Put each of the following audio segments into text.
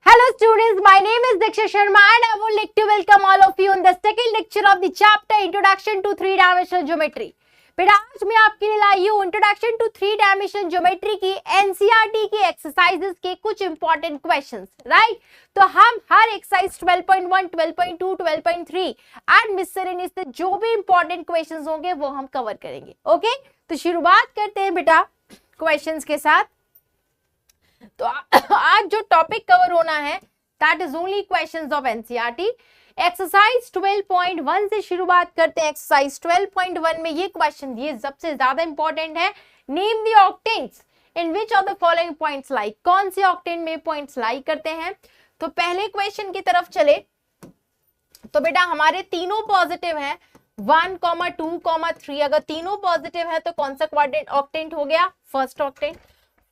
Hello students, my name is Diksha Sharma and I would like to welcome all of you in the second lecture of the chapter Introduction to Three Dimensional Geometry. बेटा आज मैं आपके लिए लाई हूँ introduction to three dimensional geometry की NCERT की exercises के कुछ इंपॉर्टेंट क्वेश्चंस, राइट। तो हम हर एक्सरसाइज 12.1, 12.2, 12.3 एंड मिससेलेनियस से जो भी इंपॉर्टेंट क्वेश्चंस होंगे वो हम कवर करेंगे। ओके, तो शुरुआत करते हैं बेटा क्वेश्चंस के साथ। तो आज जो टॉपिक कवर होना है that is only questions of NCERT. Exercise 12.1 से शुरुआत करते हैं। एक्सरसाइज 12.1 में ये क्वेश्चन ये सबसे ज्यादा इंपॉर्टेंट है। Name the octants in which of the following points lie, कौन से ऑक्टेंट में पॉइंट्स लाई करते हैं। तो पहले क्वेश्चन की तरफ चले तो बेटा हमारे तीनों पॉजिटिव हैं 1, 2, 3। अगर तीनों पॉजिटिव है तो कौन सा क्वाड्रेंट ऑक्टेंट हो गया, first octant.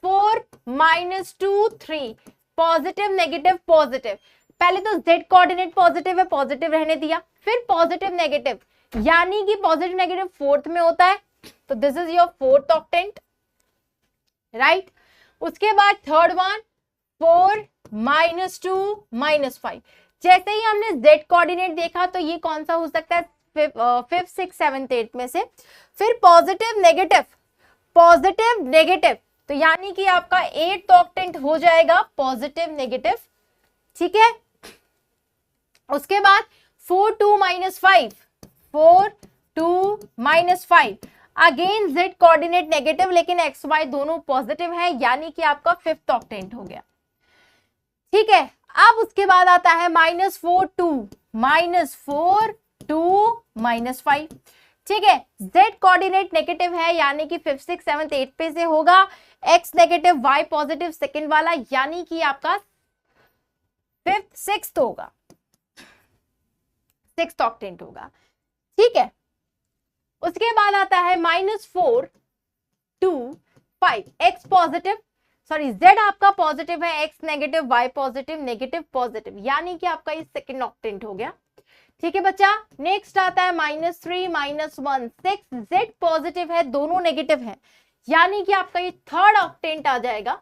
4, -2, 3 positive negative positive. पहले तो z कोऑर्डिनेट पॉजिटिव है, पॉजिटिव रहने दिया, फिर पॉजिटिव नेगेटिव, यानी कि पॉजिटिव नेगेटिव फोर्थ में होता है, तो this is your fourth octant, right. उसके बाद थर्ड वन 4, -2, -5। जैसे ही हमने z कोऑर्डिनेट देखा तो ये कौन सा हो सकता है, फिफ्थ, सिक्स, सेवंथ, एट्थ में से। फिर पॉजिटिव नेगेटिव, तो यानी कि आपका एट्थ ऑक्टेंट हो जाएगा पॉजिटिव नेगेटिव, ठीक है। उसके बाद 4, 2, -5 अगेन z कोऑर्डिनेट नेगेटिव, लेकिन x y दोनों पॉजिटिव है, यानी कि आपका फिफ्थ ऑक्टेंट हो गया, ठीक है। अब उसके बाद आता है -4, 2, -5, ठीक है। z कोऑर्डिनेट नेगेटिव है, यानी कि फिफ्थ, सिक्स, सेवंथ, एट पे से होगा। x negative y positive second वाला, यानी कि आपका फिफ्थ सिक्स्थ होगा, सिक्स्थ ऑक्टेंट होगा, ठीक है। उसके बाद आता है -4, 2, 5 x पॉजिटिव, सॉरी z आपका पॉजिटिव है, x negative y positive negative positive, यानी कि आपका ये सेकंड ऑक्टेंट हो गया, ठीक है बच्चा। नेक्स्ट आता है -3, -1, 6 z पॉजिटिव है, दोनों नेगेटिव है, यानी कि आपका ये थर्ड ऑक्टेंट आ जाएगा।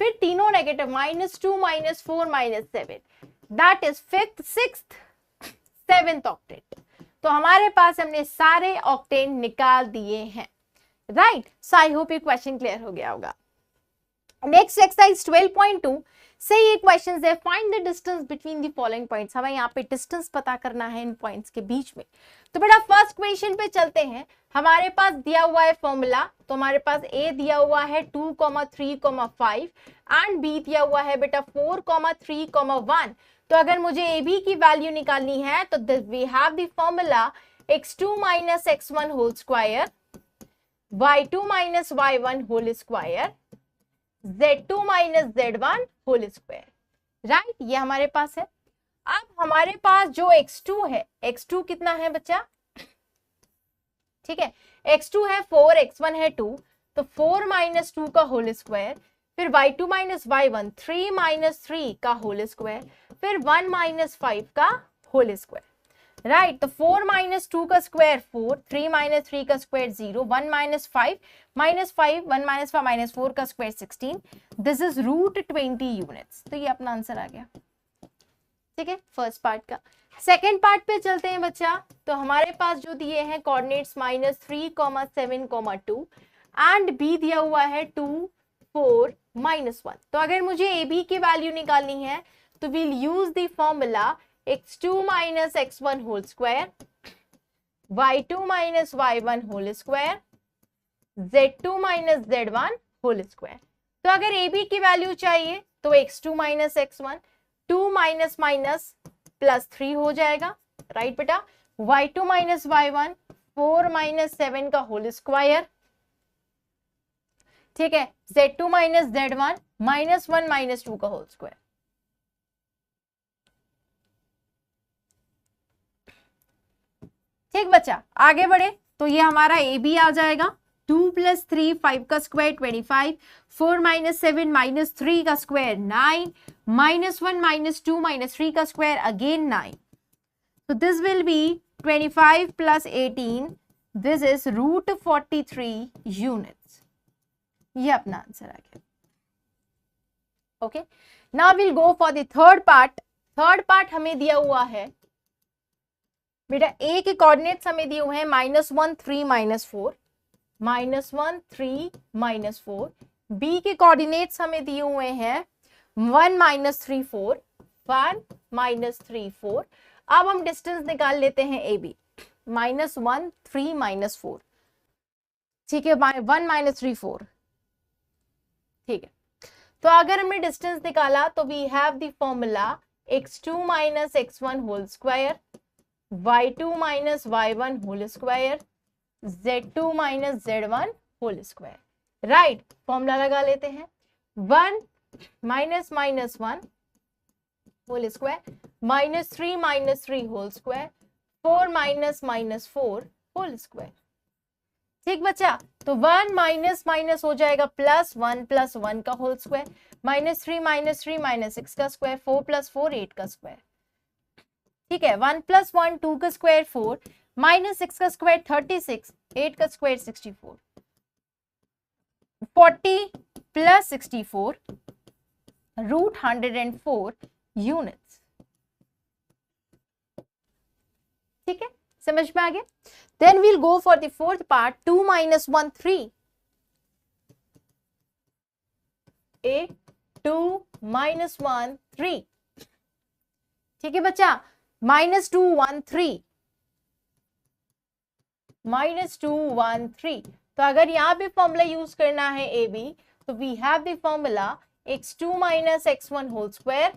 फिर तीनों negative -2, -4, -7, that is fifth, sixth, seventh octant. तो हमारे पास हमने सारे ऑक्टेंट निकाल दिए हैं, राइट। सो आई होप ये क्वेश्चन क्लियर हो गया होगा। नेक्स्ट एक्सरसाइज 12.2 से ये क्वेश्चन है, find the distance between the following points. हमें यहाँ पे डिस्टेंस पता करना है इन पॉइंट्स के बीच में। तो बेटा फर्स्ट क्वेश्चन पे चलते हैं। हमारे पास दिया हुआ है फॉर्मूला, तो हमारे पास a दिया हुआ है 2, 3, 5 एंड b दिया हुआ है बेटा 4, 3, 1। तो अगर मुझे a b की वैल्यू निकालनी है तो we have the formula x2 - x1 whole square, y2 - y1 whole square, z2 - z1 whole square, right. ये हमारे पास है। अब हमारे पास जो x2 है, x2 कितना है बच्चा, ठीक है, x2 है 4, x1 है 2, तो 4 - 2 का होल स्क्वायर, फिर y2 - y1 3 - 3 का होल स्क्वायर, फिर 1 - 5 का होल स्क्वायर, राइट। तो 4 - 2 का स्क्वायर 4, 3 - 3 का स्क्वायर 0, 1 - 5 -5, 1 - 5 -4 का स्क्वायर 16, दिस इज √20 यूनिट्स। तो ये अपना आंसर आ गया, ठीक है, फर्स्ट पार्ट का। सेकेंड पार्ट पे चलते हैं बच्चा। तो हमारे पास जो दिए हैं कोऑर्डिनेट्स -3, 7, 2 एंड b दिया हुआ है 2, 4, -1। तो अगर मुझे a b की वैल्यू निकालनी है तो we'll use the formula x2 - x1 whole square, y2 - y1 whole square, z2 - z1 whole square. तो अगर a b की वैल्यू चाहिए तो x2 - x1 2 माइनस +3 हो जाएगा, राइट बेटा। y2 - y1 4 - 7 का होल स्क्वायर, ठीक है, z2 - z1 -1 - 2 का होल स्क्वायर। ठीक बच्चा, आगे बढ़े तो ये हमारा ए बी आ जाएगा 2 + 3 5 का स्क्वायर 25, 4 - 7 -3 का स्क्वायर 9, -1 - 2 -3 का square again 9। So this will be 25 + 18, this is √43 units। ये अपना आंसर आ गया, okay. Now will go for the third part. Third part हमें दिया हुआ है बेटा, ए के कोऑर्डिनेट्स हमें दिए हुए हैं -1 3 -4, -1 3 -4। बी के कोऑर्डिनेट्स हमें दिए हुए हैं 1 -3 4, 1 -3 4। अब हम डिस्टेंस निकाल लेते हैं ए बी, -1 3 -4, ठीक है, 1 -3 4, ठीक है। तो अगर हमने डिस्टेंस निकाला तो we have the formula x2 - x1 whole square, y2 - y1 whole square, z2 - z1 whole square. Right, formula लगा लेते हैं। 1 -1 whole square, -3 - 3 whole square, 4 - 4 whole square. ठीक बच्चा, तो 1 माइनस हो जाएगा +1 + 1 का होल स्क्वायर, -3 - 3 -6 का स्क्वायर, 4 + 4 8 का स्क्वायर। ठीक है, 1 + 1 2 का स्क्वायर 4, -6 का स्क्वायर 36, 8 का स्क्वायर 64, 40 + 64 √104 यूनिट्स। ठीक है, समझ में आ गया। Then we'll go for the fourth part, 2 - 1 3, ए 2 - 1 3। ठीक है बच्चा, -2 1 3, -2 1 3। तो अगर यहाँ पे फॉर्मूला यूज करना है ए बी, तो we have the formula x2 - x1 whole square,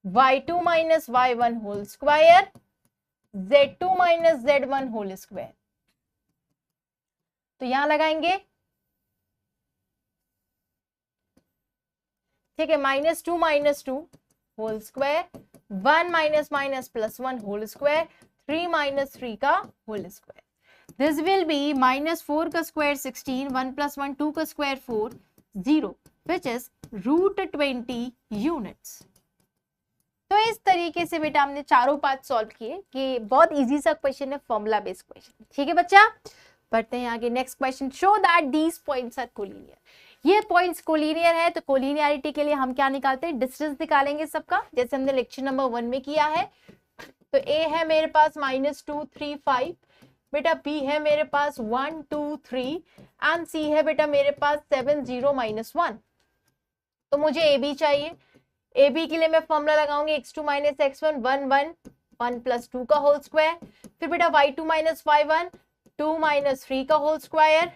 y2 - y1 whole square, z2 - z1 whole square. तो यहां लगाएंगे, ठीक है, -2 - 2 होल स्क्वायर, 1 -+ 1 होल स्क्वायर, 3 - 3 का whole square. This will be -4 का स्क्वायर 16, 1 + 1 2 का स्क्वायर 4, 0 विच इज √20 यूनिट्स। तो इस तरीके से बेटा हमने चारों पार्ट सॉल्व किए, कि बहुत इजी सा क्वेश्चन है, फॉर्मूला बेस्ड क्वेश्चन। ठीक है बच्चा, बढ़ते हैं आगे। Next question, show that these points are collinear. ये पॉइंट्स कोलिनियर है, तो कोलिनियरिटी के लिए हम क्या निकालते हैं, डिस्टेंस निकालेंगे सबका, जैसे हमने लेक्चर नंबर 1 में किया है। तो ए है मेरे पास -2 3 5, बेटा बी है मेरे पास 1 2 3 एंड सी है बेटा मेरे पास 7 0 -1। तो मुझे ए बी चाहिए। ए बी के लिए मैं फॉर्मूला लगाऊंगी x2 - x1 1 1 1 + 2 का होल स्क्वायर, फिर बेटा y2 - y1 2 - 3 का होल स्क्वायर,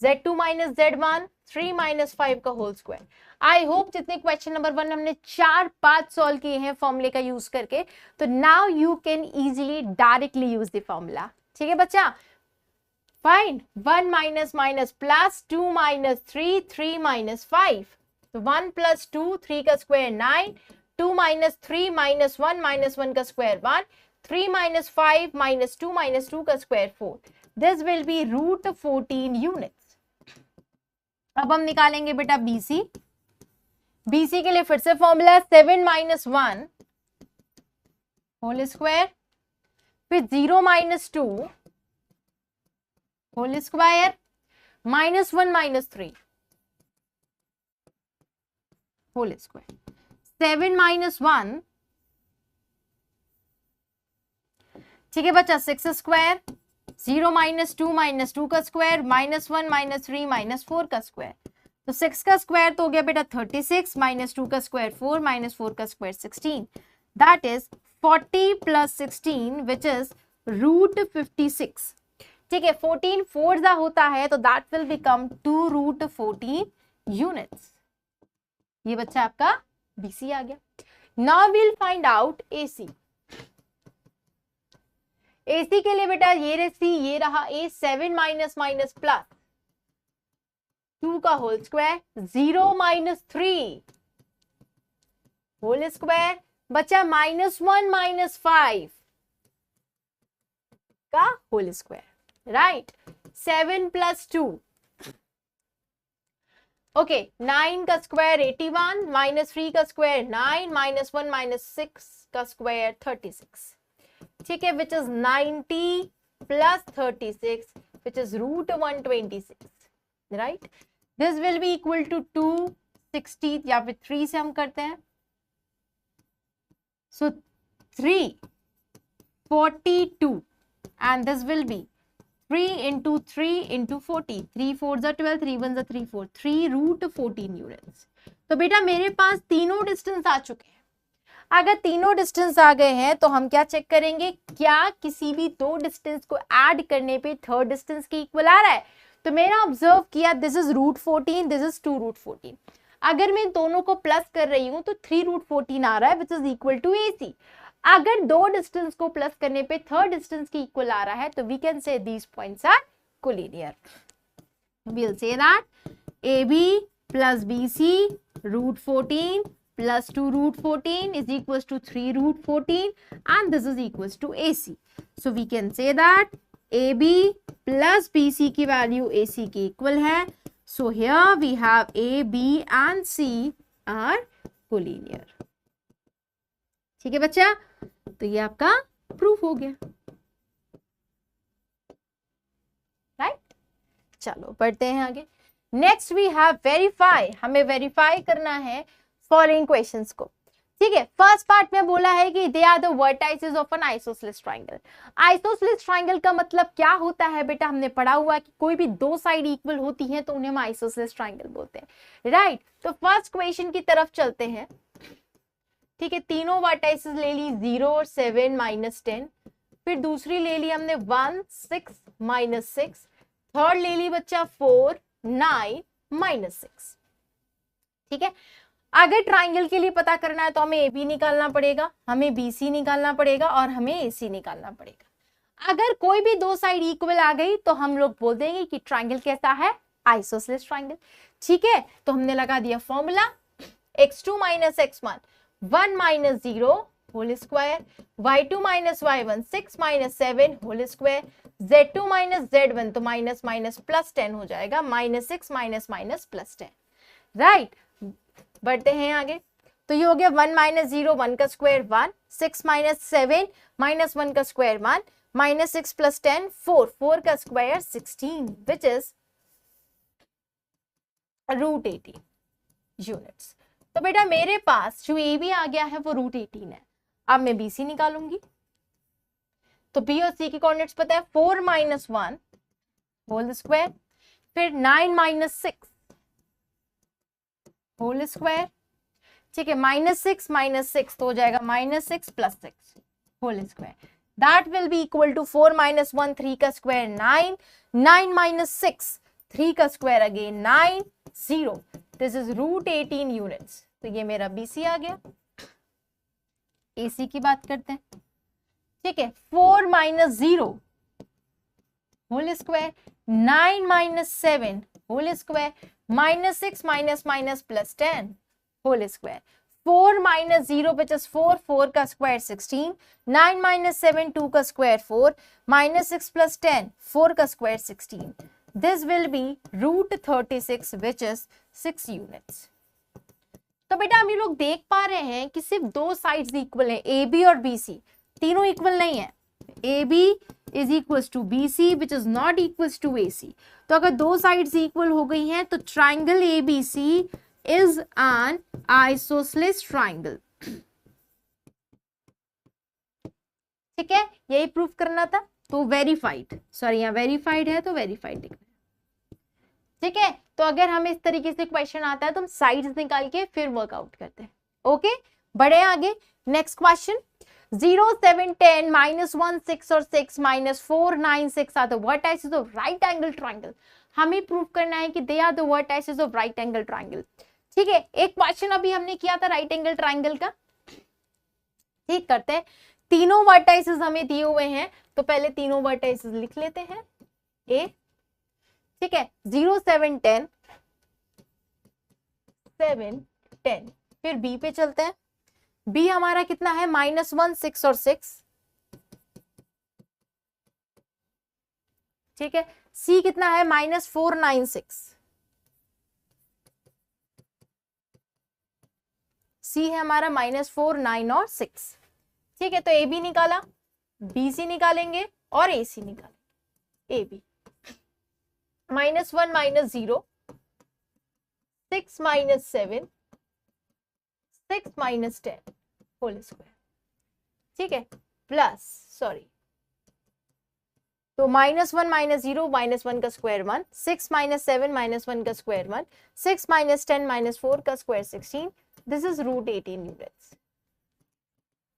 z2 - z1 3 - 5 का होल स्क्वायर। आई होप जितने क्वेश्चन नंबर 1 हमने 4 पार्ट सॉल्व किए हैं फॉर्मूले का यूज करके, तो now you can easily directly use the formula. ठीक है बच्चा, फाइन। 1 प्लस 2 - 3 3 - 5, तो 1 + 2 3 का स्क्वायर 9, 2 - 3 -1 -1 का स्क्वायर 1, 3 - 5 -2 -2 का square 4। This will B √14 units. अब हम निकालेंगे बेटा बीसी। बीसी के लिए फिर से फॉर्मूला 7 - 1 होल स्क्वायर, फिर 0 - 2 होल स्क्वायर, -1 - 3 होल स्क्वायर, 7 - 1, ठीक है बच्चा 6 स्क्वायर, 0 - 2 -2 का स्क्वायर, -1 - 3 -4 का स्क्वायर। तो 6 का स्क्वायर तो हो गया बेटा 36, -2 का स्क्वायर 4 -4 का square 16, that is 40 + 16 which is √56। ठीक है, 14 4 होता है, तो दैट विल बिकम 2 √14 यूनिट्स। ये बच्चा आपका बीसी आ गया। Now will find out AC. AC के लिए बेटा ये रही सी, ये रहा ए, 7 - +2 का होल स्क्वायर, 0 - 3 होल स्क्वायर, बचा -1 - 5 का होल स्क्वायर। राइट, 7 + 2, ओके, 9 का स्क्वायर 81, -3 का स्क्वायर 9, -1 - 6 का स्क्वायर 36। ठीक है, which is 90 + 36 which is √126। Right, this will be equal to 2 60 या फिर 3 से हम करते हैं, so 342 and this will be 3 into 3 into 40, 3 4s are 12, 3 1s are 3 4, 3 root 14 units. तो बेटा मेरे पास तीनों डिस्टेंस आ चुके हैं। अगर तीनों डिस्टेंस आ गए हैं तो हम क्या चेक करेंगे, क्या किसी भी दो डिस्टेंस को ऐड करने पे थर्ड डिस्टेंस के इक्वल आ रहा है। तो मेरा ऑब्जर्व किया, दिस इज √14, दिस इज 2√14। अगर मैं दोनों को प्लस कर रही हूं तो 3√14 आ रहा है which is equal to AC। अगर दो डिस्टेंस को प्लस करने पे थर्ड डिस्टेंस की इक्वल आ रहा है तो we can say these points are collinear. We will say that AB plus BC √14 plus 2√14 is equals to 3√14 and this is equals to AC. So we can say that AB plus BC की value AC की equal है. So here we have A, B and C are collinear. ठीक है बच्चा, तो ये आपका proof हो गया, राइट। चलो बढ़ते हैं आगे। Next we have verify. हमें वेरीफाई करना है फॉलोइंग क्वेश्चंस को, ठीक है। फर्स्ट पार्ट में बोला है कि they are the vertices of an isosceles triangle. Isosceles triangle का मतलब क्या होता है बेटा, हमने पढ़ा हुआ है कि कोई भी दो साइड इक्वल होती हैं तो उन्हें हम आइसोसेलेस ट्रायंगल बोलते हैं, राइट। तो फर्स्ट क्वेश्चन की तरफ चलते हैं, ठीक है। तीनों वर्टाइसेस ले ली 0 और 7 -10, फिर दूसरी ले ली हमने 1 6 -6, थर्ड ले ली बच्चा 4 9 -6, ठीक है। अगर ट्राइंगल के लिए पता करना है तो हमें AB निकालना पड़ेगा, हमें BC निकालना पड़ेगा और हमें AC निकालना पड़ेगा। अगर कोई भी दो साइड इक्वल आ गई तो हम लोग बोल देंगे कि ट्राइंगल कैसा है, आइसोसेलेस ट्राइंगल, ठीक है। तो हमने लगा दिया formula x2 - x1 1 - 0 whole square, y2 - y1 6 - 7 whole square, z2 - z1 तो माइनस माइनस प्लस 10 हो जाएगा, -6 - +10, राइट। बढ़ते हैं आगे, तो ये हो गया 1 - 0 1 का स्क्वायर 1, 6 - 7 -1 का स्क्वायर 1, -6 + 10 4, 4 का स्क्वायर 16 विच इज √18 यूनिट्स। तो बेटा मेरे पास जो AB आ गया है वो √18 है। अब मैं BC निकालूंगी, तो B और C की कोऑर्डिनेट्स पता है, 4 - 1 होल स्क्वायर, फिर 9 - 6 होल स्क्वायर, ठीक है, -6 - 6 तो हो जाएगा -6 + 6 whole square, that will be equal to 4 - 1 3 का स्क्वायर 9, 9 - 6 3 का square again 9 0, this is √18 units. तो ये मेरा BC आ गया। AC की बात करते हैं, ठीक है, 4 - 0 whole square, 9 - 7 whole square, -6 - +10 whole square, 4 - 0 which is 4, 4 का स्क्वायर 16, 9 - 7 2 का स्क्वायर 4, -6 + 10 4 का square 16, this will B √36 which is 6 units. तो बेटा हम ये लोग देख पा रहे हैं कि सिर्फ दो साइड्स इक्वल है, AB और BC तीनों इक्वल नहीं है। AB is equals to BC which is not equals to AC। तो अगर दो साइड्स इक्वल हो गई हैं तो triangle ABC is an isosceles triangle, ठीक है, यही प्रूफ करना था। तो वेरीफाइड, सॉरी यहाँ वेरीफाइड है तो वेरीफाइड लिखना, ठीक है। तो अगर हमें इस तरीके से क्वेश्चन आता है तो हम साइड्स निकाल के फिर वर्कआउट करते हैं, ओके। बढ़े आगे, नेक्स्ट क्वेश्चन 0 7 10 -1 6 और 6 -4 9 6 are the vertices of right angle triangle. हमें प्रूफ करना है कि they are the vertices of right angle triangle, ठीक है। एक क्वेश्चन अभी हमने किया था राइट एंगल ट्रायंगल का, ठीक करते हैं। तीनों वर्टाइसेस हमें दिए हुए हैं तो पहले तीनों वर्टाइसेस लिख लेते हैं, ए, ठीक है, 0 7 10 7 10, फिर B पे चलते हैं। B हमारा कितना है, -1 6 और 6, ठीक है। C कितना है, -4 9 6, C है हमारा -4 9 और 6, ठीक है। तो AB निकाला, BC निकालेंगे और AC निकालेंगे। AB -1 - 0 6 minus 7, 6 minus 10 whole square, ठीक है, प्लस सॉरी, तो -1 -0 -1 का स्क्वायर 1, 6 माइनस 7 -1 का स्क्वायर 1, 6 माइनस 10 -4 का square 16, this is root 18 units.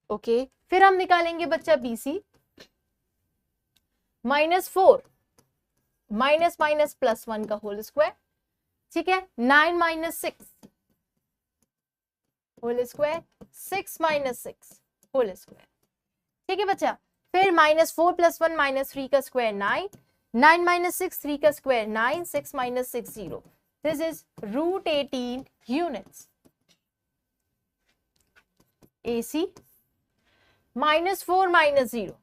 Okay, फिर हम निकालेंगे बच्चा BC, -4 माइनस माइनस +1 का होल स्क्वायर, ठीक है, 9 minus 6 whole square, 6 minus 6 whole square, ठीक है बच्चा। फिर -4 + 1 -3 का स्क्वायर 9, 9 माइनस 6 3 का square 9, 6 minus 6 0, this is root 18 units. AC -4 -0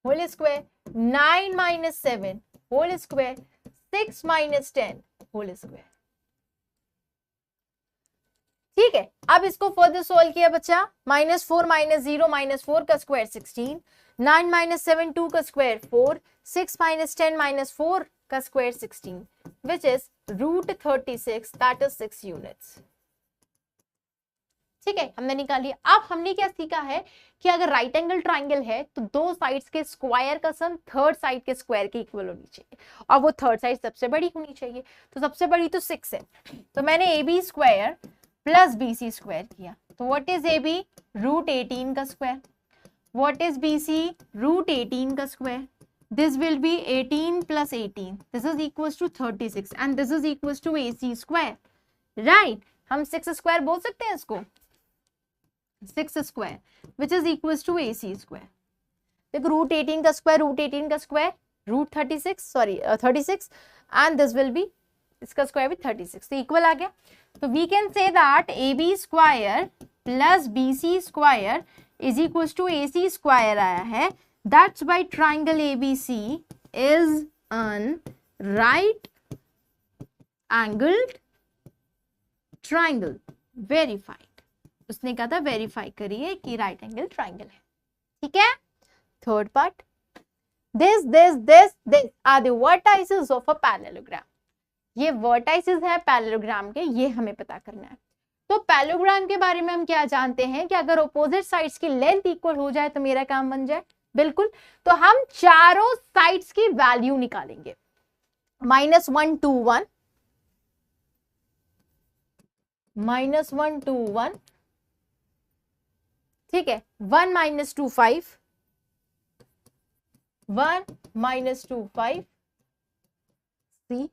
whole square, 9 minus 7 whole square, 6 minus 10 whole square, ठीक है। अब इसको फर्दर सोल्व किया बच्चा, -4 -0 -4 का स्क्वायर 16, 9 माइनस 7 2 का स्क्वायर 4, 6 माइनस 10 -4 का square 16, which is root 36, that is 6 units, ठीक है, हमने निकाली। अब हमने क्या सीखा है कि अगर राइट एंगल ट्राइंगल है तो दो साइड्स के स्क्वायर का सम थर्ड साइड के स्क्वायर के इक्वल होनी चाहिए, और वो थर्ड साइड सबसे बड़ी होनी चाहिए, तो सबसे बड़ी तो 6 है, तो मैंने AB square plus BC square किया, तो व्हाट इज AB, रूट 18 का square, what is BC, root 18 का square, this will be 18 + 18, this is equals to 36 and this is equals to AC square, right. हम 6 स्क्वायर बोल सकते हैं इसको, 6 square which is equals to AC square. देखो root 18 का square, root 18 का square root 36, sorry 36, and this will be, इसका square भी 36, तो इक्वल आ गया। तो we can say that AB square plus BC square is equals to AC square आया है, that's why triangle ABC is an right angled triangle, verified, उसने कहा था वेरीफाई करिए कि राइट एंगल ट्राइंगल है, ठीक है। Third part, this are the vertices of a parallelogram, ये वर्टाइसेस है पैरेललोग्राम के, ये हमें पता करना है। तो पैरेललोग्राम के बारे में हम क्या जानते हैं कि अगर ऑपोजिट साइड्स की लेंथ इक्वल हो जाए तो मेरा काम बन जाए, बिल्कुल। तो हम चारों साइड्स की वैल्यू निकालेंगे, -1 2 1, -1 2 1, ठीक है, 1 - 2 5, 1 - 2 5 C,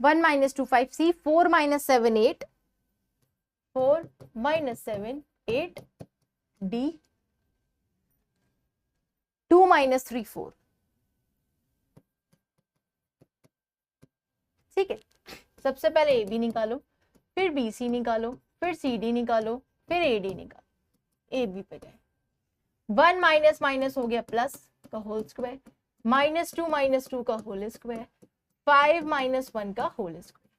1 - 2 5 C, 4 - 7 8, 4 - 7 8 D, 2 - 3 4, ठीक है। सबसे पहले AB निकालो, फिर BC निकालो, फिर CD निकालो, फिर AD निकालो, AB पे गए, 1 माइनस माइनस हो गया प्लस का होल स्क्वायर, -2 - 2 का होल स्क्वायर, 5 - 1 का होल स्क्वायर,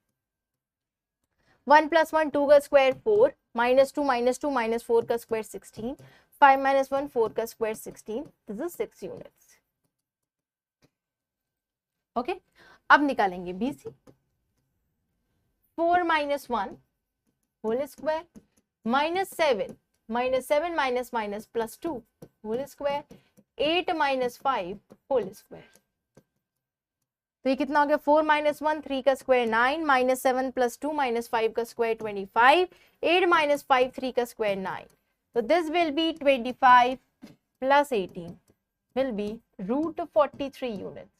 1 + 1 2 का स्क्वायर 4, -2 - 2 -4 का स्क्वायर 16, 5 - 1 4 का square 16, this is 6 units, okay. अब निकालेंगे BC, 4 - 1 whole square, -7 -7 -+ 2 whole square, 8 - 5 whole square, तो ये कितना हो गया, 4 - 1 3 का स्क्वायर 9, -7 + 2 -5 का स्क्वायर 25, 8 - 5 3 का स्क्वायर 9, तो this will be 25 + 18 will be root 43 units,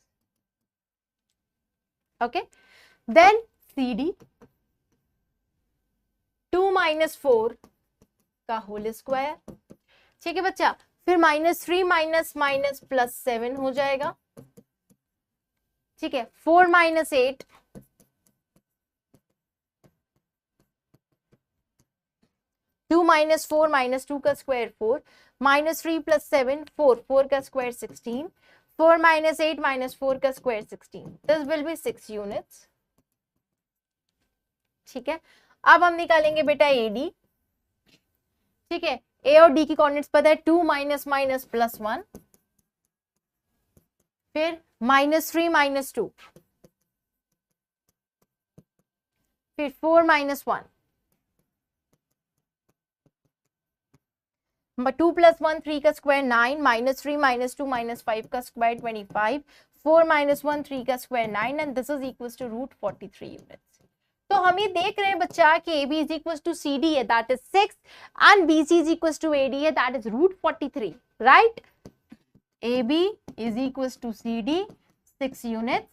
okay. Then CD, 2 - 4 का होल स्क्वायर, ठीक है बच्चा, फिर -3 +7 हो जाएगा, ठीक है, 4 - 8, 2 - 4 -2 का स्क्वायर 4, -3 + 7 4, 4 का स्क्वायर 16, 4 - 8 -4 का square 16, this will B 6 units, ठीक है। अब हम निकालेंगे बेटा AD, ठीक है, A और D की कोऑर्डिनेट्स पता है, 2 - +1, फिर -3 - 2, फिर 4 माइनस 1, 2 प्लस 1 3 का स्क्वायर 9, माइनस 3 माइनस 2 माइनस 5 का स्क्वायर 25, 4 माइनस 1 3 का square 9 and this is equal to root 43 units. तो हम ये देख रहे हैं बच्चा कि AB is equal to CD है that is 6 and BC is equal to AD है that is root 43, right. AB is equal to CD 6 units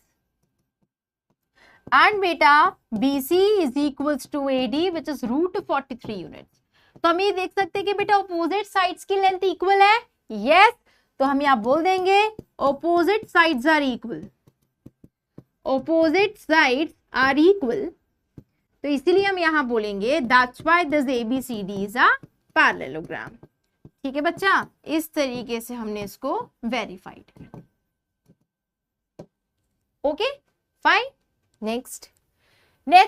and बेटा BC is equal to AD which is root 43 units. तो हम ये देख सकते हैं कि बेटा ऑपोजिट साइड्स की लेंथ इक्वल है, यस। तो हम यहाँ बोल देंगे opposite sides are equal, opposite sides are equal. तो इसीलिए हम यहाँ बोलेंगे that's why this ABCD is a parallelogram. ठीक है बच्चा, इस तरीके से हमने इसको वेरीफाइड कर। Okay fine. Next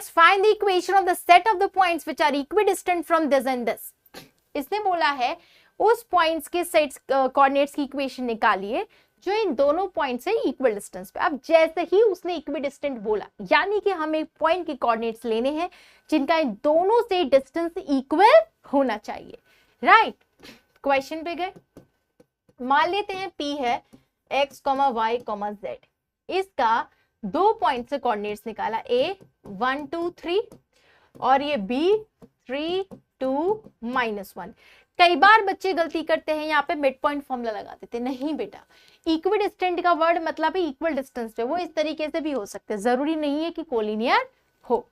find the equation of the set of the points which are equidistant from this and this। इसने बोला है उस पॉइंट्स के सेट्स कोऑर्डिनेट्स की इक्वेशन निकालिए जो इन दोनों पॉइंट से इक्वल डिस्टेंस पे। अब जैसे ही उसने इक्विडिस्टेंट बोला यानी कि हमें पॉइंट के कोऑर्डिनेट्स लेने हैं जिनका इन दोनों से डिस्टेंस इक्वल होना चाहिए, राइट। क्वेश्चन पे गए, मान लेते हैं P है x, y, z। इसका दो पॉइंट से कोऑर्डिनेट्स निकाला, A 1 2 3 और ये B 3 2 -1। कई बार बच्चे गलती करते हैं यहाँ पे मिड पॉइंट फॉर्मूला लगा देते, नहीं बेटा, इक्विडिस्टेंट का वर्ड मतलब है इक्वल डिस्टेंस पे, वो इस तरीके से भी हो सकते हैं, जरूरी नहीं है कि कोलिनियर हो,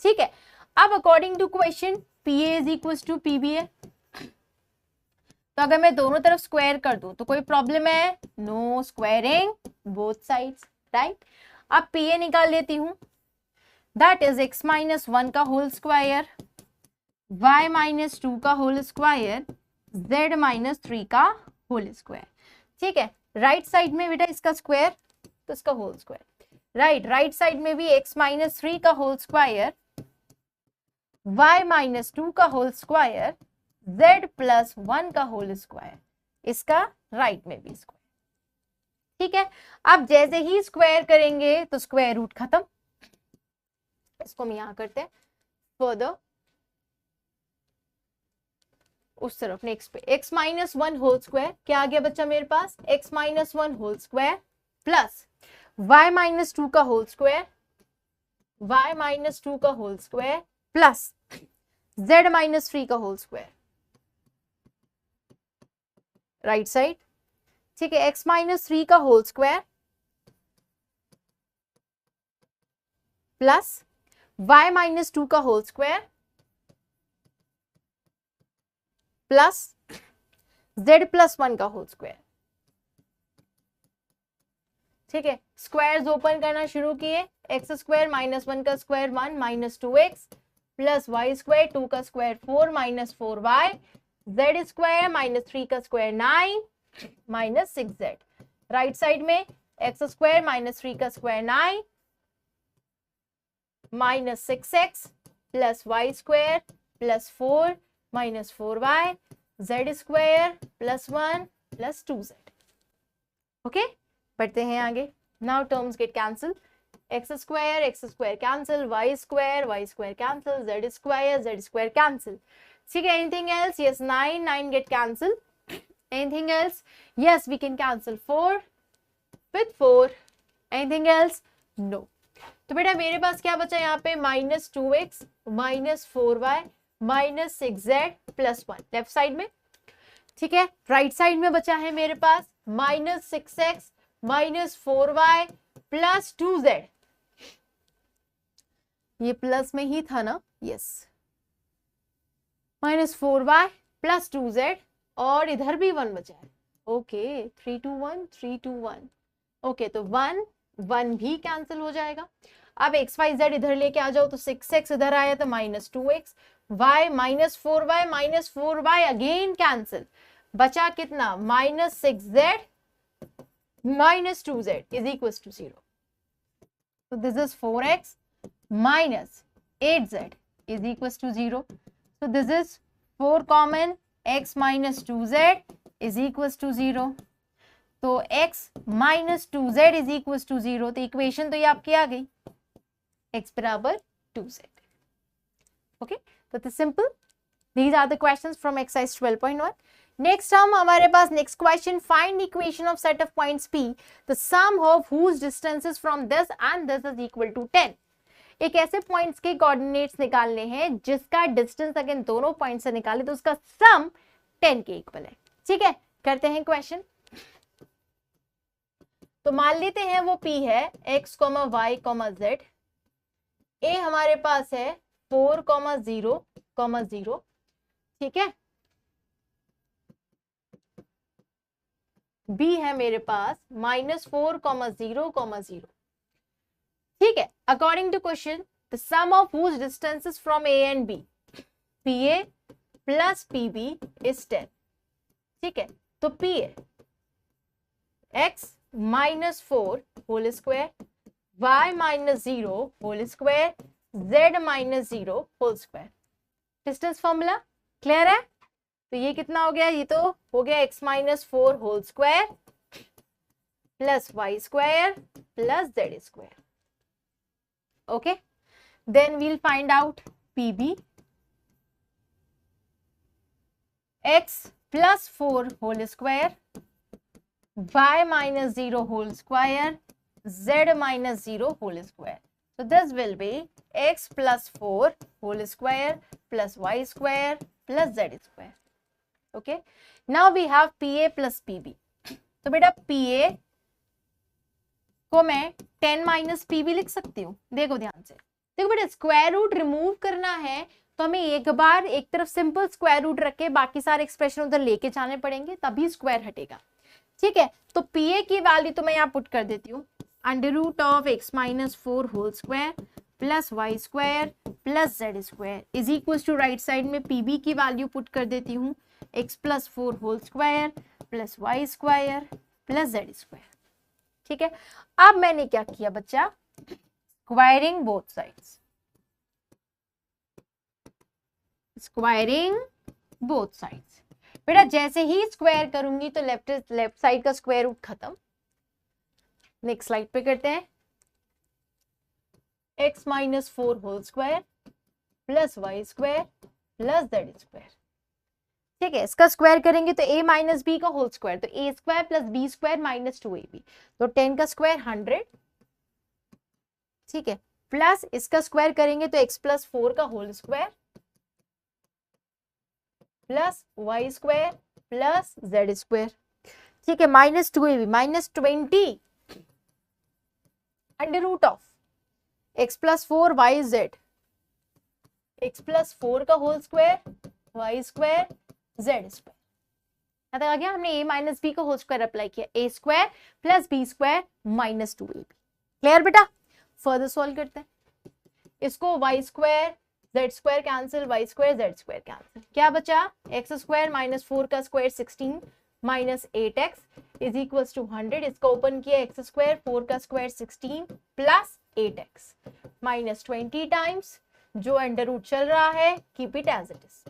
ठीक है। अब according to question PA is equal to PB है, तो अगर मैं दोनों तरफ स्क्वायर कर दूं तो कोई प्रॉब्लम है? No, squaring both sides, right. अब PA निकाल लेती हूं, दैट इज x माइनस 1 का होल स्क्वायर, y माइनस 2 का होल स्क्वायर, z माइनस 3 का होल स्क्वायर, ठीक है। राइट साइड में बेटा इसका स्क्वायर तो इसका होल स्क्वायर, राइट साइड में भी x माइनस 3 का होल स्क्वायर, y माइनस 2 का होल स्क्वायर, z प्लस 1 का होल स्क्वायर, इसका राइट में भी स्क्वायर, ठीक है। अब जैसे ही स्क्वायर करेंगे तो स्क्वायर रूट खत्म, इसको हम यहां करते हैं फर्दर उस तरफ नेक्स्ट पे, x माइनस 1 होल स्क्वायर, क्या आ गया बच्चा मेरे पास? x minus 1 whole square plus y minus 2 का होल स्क्वायर, y माइनस 2 का whole square plus z minus 3 का होल स्क्वायर, राइट साइड, ठीक है। x माइनस 3 का whole square plus y minus 2 का whole square plus z plus 1 का whole square, ठीक है। स्क्वायर्स ओपन करना शुरू किए, एक्स स्क्वायर माइनस 1 का square 1 minus 2x plus y square 2 का square 4 minus 4y, z square minus 3 का square 9 minus 6z। Right side में एक्स स्क्वायर माइनस 3 का square 9 minus 6x plus y square plus 4 minus 4y, z square plus 1 plus 2z। Okay, बढ़ते हैं आगे। Now terms get cancel, x square cancel, y square cancel, z square cancel, ठीक है। Anything else? Yes, 9 get cancel. Anything else? Yes, we can cancel 4 with 4। Anything else? No. तो बेटा मेरे पास क्या बचा यहाँ पे? Minus 2x minus 4y minus 6z plus 1 left side में, ठीक है। राइट साइड में बचा है मेरे पास minus 6x minus 4y plus 2z, ये प्लस में ही था ना? Yes, minus 4y plus 2z और इधर भी 1 बचा है। ओके, 3 2 1 ओके, तो 1 भी कैंसिल हो जाएगा। अब एक्स वाई जेड इधर लेके आ जाओ तो 6x इधर आया तो minus 2x, y minus 4y again cancel, बचा कितना? Minus 6z minus 2z is equal to 0। तो this is 4x minus 8z is equal to 0। So this is 4 common, x minus 2z is equals to 0। तो x minus 2z is equals to 0। तो equation तो ये आपकी आ गई, x बराबर 2z। Okay, तो it's simple. These are the questions from exercise 12.1. Next हम हमारे पास next question, find equation of set of points P, the sum of whose distances from this and this is equal to 10. एक ऐसे points के coordinates निकालने हैं जिसका distance अगर दोनों पॉइंट से निकाले तो उसका सम 10 के इक्वल है. ठीक है, करते हैं क्वेश्चन. तो मान लेते हैं वो P है x, y, z. A हमारे पास है 4, 0, 0. ठीक है, B है मेरे पास -4, 0, 0. ठीक है, according to question the sum of whose distances from A and B, PA प्लस PB is 10. ठीक है, तो P है x -4 whole square, y -0 whole square, z -0 whole square. Distance formula clear है. तो ये कितना हो गया, ये तो हो गया x -4 whole square plus y square plus z square. Okay, then we'll find out PB, x +4 whole square, y -0 whole square, z -0 whole square. So this will be x +4 whole square plus y square plus z square. Okay. Now we have PA plus PB. तो बेटा PA को मैं 10 minus PB लिख सकती हूँ. देखो ध्यान से, देखो बेटा स्क्वायर रूट रिमूव करना है तो हमें एक बार एक तरफ सिंपल स्क्वायर रूट रख के बाकी सारे एक्सप्रेशन उधर लेके जाने पड़ेंगे, तभी स्क्वायर हटेगा. ठीक है, तो PA की वैल्यू तो मैं यहाँ पुट कर देती हूँ √ x -4 whole square plus y square plus z square is equal to right side में PB की वैल्यू पुट कर देती हूँ x +4 whole square plus y square plus z square. ठीक है, अब मैंने क्या किया बच्चा, squaring both sides, squaring both sides. बेटा जैसे ही स्क्वायर करूंगी तो लेफ्ट साइड का स्क्वायर रूट खत्म. नेक्स्ट स्लाइड पे करते हैं. x -4 whole square plus y square plus z square. ठीक है, इसका स्क्वायर करेंगे तो a माइनस बी का होल स्क्वायर, तो a square plus b square -2ab, तो 10 का स्क्वायर 100. ठीक है, प्लस इसका स्क्वायर करेंगे तो x +4 का whole square plus y square plus z square. ठीक है, -2ab -20 √ x +4 yz, x +4 का whole square y square z square. आ गया, हमने a माइनस बी का होल स्क्वायर अप्लाई किया, a square plus b square -2ab. Clear बेटा. Further solve करते हैं. इसको y square z square cancel, y square z square cancel, क्या बचा x स्क्वायर -4 का square 16 -8x is equals to 100. इसको ओपन किया, x स्क्वायर 4 का स्क्वायर 16 प्लस 8x -20 टाइम्स जो अंडर रूट चल रहा है, keep it as it is.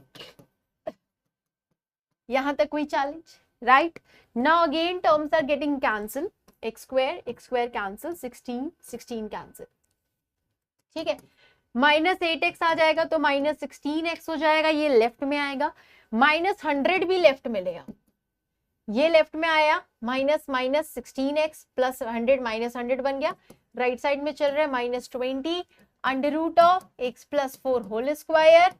यहां तक कोई challenge, right. Now again terms are getting cancel, x square cancel, 16 cancel. ठीक है, -8x आ जाएगा तो -16x हो जाएगा, ये लेफ्ट में आएगा. -100 भी लेफ्ट में लेगा, ये लेफ्ट में आया, -16x प्लस 100 -100 बन गया. राइट साइड में चल रहा है -20 √ x +4 whole square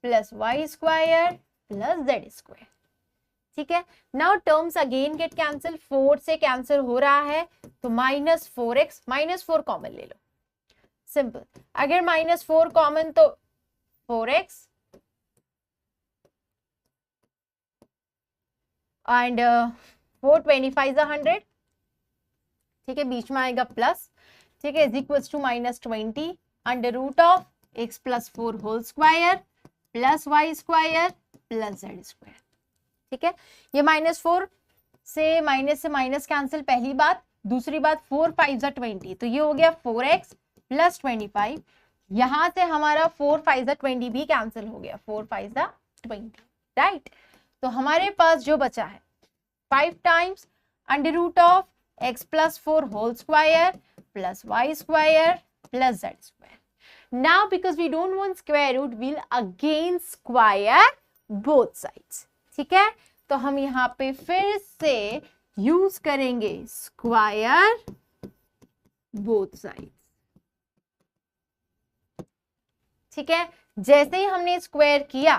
plus y square plus z square. ठीक है, now terms again get cancel, 4 से कैंसिल हो रहा है तो -4x, -4 कॉमन ले लो, सिंपल. अगर -4 कॉमन तो 4x एंड 425 is 100. ठीक है, बीच में आएगा प्लस. ठीक है, is equals to -20 √ x +4 whole square plus y square plus z square. ठीक है, ये -4 से माइनस कैंसिल, पहली बात. दूसरी बात 4 5 = 20, तो ये हो गया 4x प्लस 25. यहां से हमारा 4 5 = 20 भी कैंसिल हो गया, 4 5 = 20, राइट. तो हमारे पास जो बचा है 5 times √ x +4 whole square plus y square plus z square. Now because we don't want square root, we'll again square both sides. ठीक है, तो हम यहाँ पे फिर से यूज करेंगे स्क्वायर बोथ साइड्स। ठीक है, जैसे ही हमने स्क्वायर किया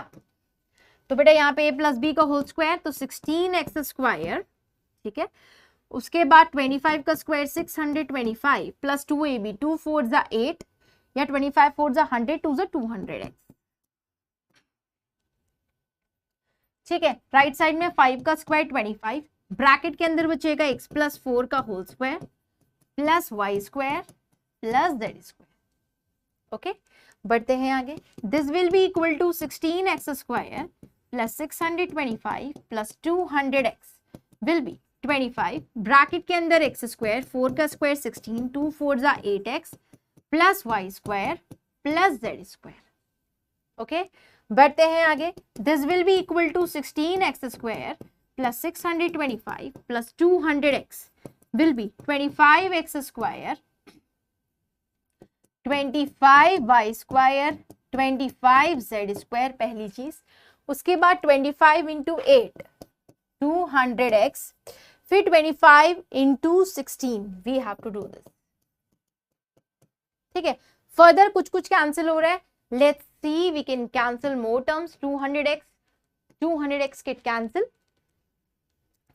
तो बेटा यहाँ पे a प्लस बी का होल स्क्वायर, तो 16x स्क्वायर। ठीक है, उसके बाद 25 का स्क्वायर 625 प्लस 2ab, 2 4 जा 8 या 25 4 जा 100, 2 जा 200x। ठीक है, राइट साइड में 5 का स्क्वायर 25, ब्रैकेट के अंदर बचेगा x प्लस 4 का whole square plus y square plus z square. Okay, बढ़ते हैं आगे। This will be equal to 16x square plus 625 plus 200x will be 25, bracket के अंदर x स्क्वायर, 4 का स्क्वायर 16, 2 4 जा 8x plus y square plus z square. Okay, बढ़ते हैं आगे। This will be equal to 16x square plus 625 plus 200x will be 25x square, 25y square, 25z square, पहली चीज। उसके बाद 25 इंटू 8 200x, फिर 25 into 16, we have to do this. ठीक है, फर्दर कुछ कुछ कैंसिल हो रहा है, let's see we can cancel more terms. 200x get cancel.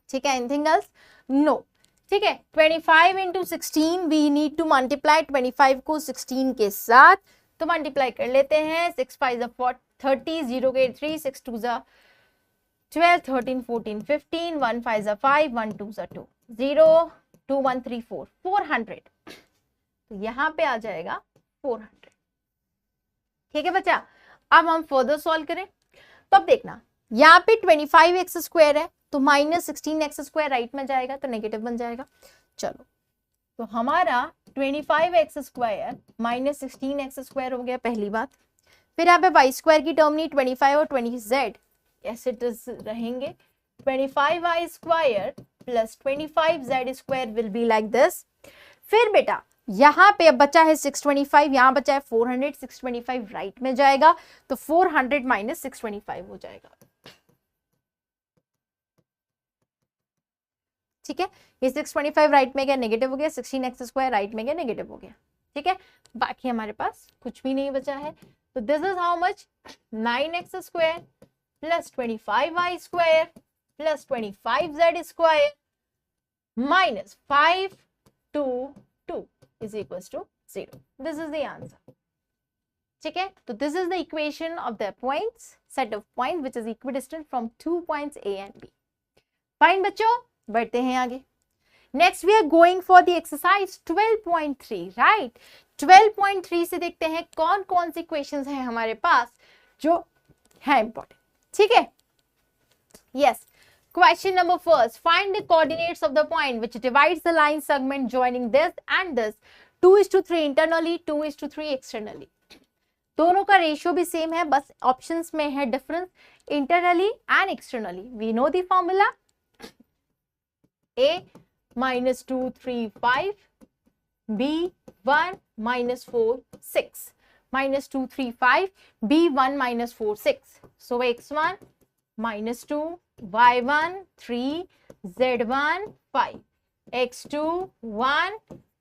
ठीक है, एनीथिंग एल्स? नो। ठीक है, 25 into 16 we need to multiply 25 को 16 के साथ, तो मल्टीप्लाई कर लेते हैं। 6 5 30, 0 के 3, 6 2 12, 13 14 15, 1 5 5, 1 2 2, 0 2 1 3 4, 400। तो यहाँ पे आ जाएगा 400। ठीक है बच्चा, अब हम फर्दर सॉल्व करें। तो अब देखना, यहाँ पे 25x स्क्वायर है तो माइनस 16x स्क्वायर राइट में जाएगा तो नेगेटिव बन जाएगा। चलो, तो हमारा 25x square minus 16x square हो गया, पहली बात। फिर यहाँ पे y स्क्वायर की टर्म नहीं, 25 और 20z ऐसे रहेंगे। 25y square plus 25z square will be like this. फिर बेटा यहाँ पे अब बचा है 625, यहाँ बचा है 400, 625 राइट में जाएगा तो 400 माइनस 625 हो जाएगा। ठीक है, ये 625 राइट में गया, नेगेटिव हो गया, 16x स्क्वायर राइट में गया, नेगेटिव हो गया। ठीक है, बाकी हमारे पास कुछ भी नहीं बचा है। तो this is how much, 9x square plus 25y square plus 25z square minus 5 2 2 is equals to 0. This is the answer. ठीक है, तो this is the equation of the points, set of points which is equidistant from 2 points A and B. Fine बच्चों, बढ़ते हैं आगे। Next we are going for the exercise 12.3, right? 12.3 से देखते हैं कौन कौन सी questions हैं हमारे पास जो है important. ठीक है, yes. Question number first, find the coordinates of the point which divides the line segment joining this and this 2:3 internally, 2:3 externally. दोनों का रेशियो भी सेम है, बस ऑप्शंस में है difference, internally and externally. We know the formula, A -2 3 5, B 1 -4 6, -2 3 5, B 1 -4 6. So x1 -2, y1 3, z1 5, x2 1,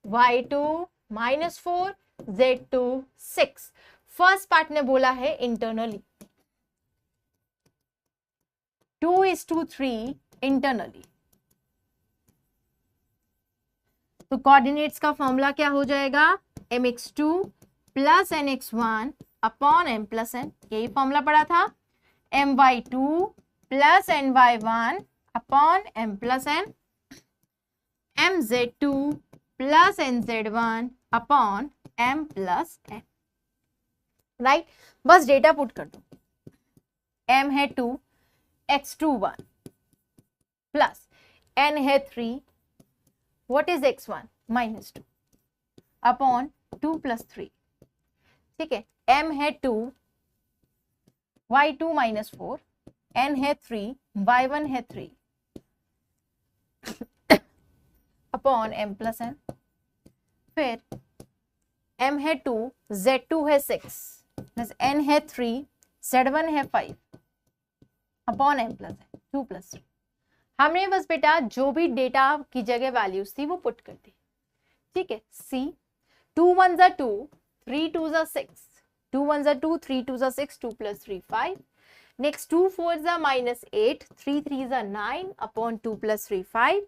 y2 -4, z2 6. First part ने बोला है इंटरनली, 2:3 इंटरनली। तो कोऑर्डिनेट्स का फॉर्मूला क्या हो जाएगा, mx2 plus nx1 upon m plus n, यही formula पड़ा था। my2 plus ny1 upon m plus n, mz2 plus nz1 upon m plus n। Right, बस डेटा पुट कर दो। m है 2, x2 1 प्लस n है 3, what is x1 -2 upon 2 plus 3। ठीक है, m है 2, y2 -4, n है 3, y1 है 3 अपॉन m प्लस n। फिर m है 2, z2 है 6, प्लस n है 3, z1 है 5 अपॉन m प्लस 2 प्लस 3। हमने बस बेटा जो भी डेटा की जगह वैल्यूज थी वो पुट कर दी, ठीक है। सी 2 1 जा 2, 3 2 जा 6, 2 1 जा 2, 3 2 जा 6, 2 प्लस 3 5। नेक्स्ट 2 4 जा -8, 3 3 जा 9 अपॉन 2 प्लस 3 5,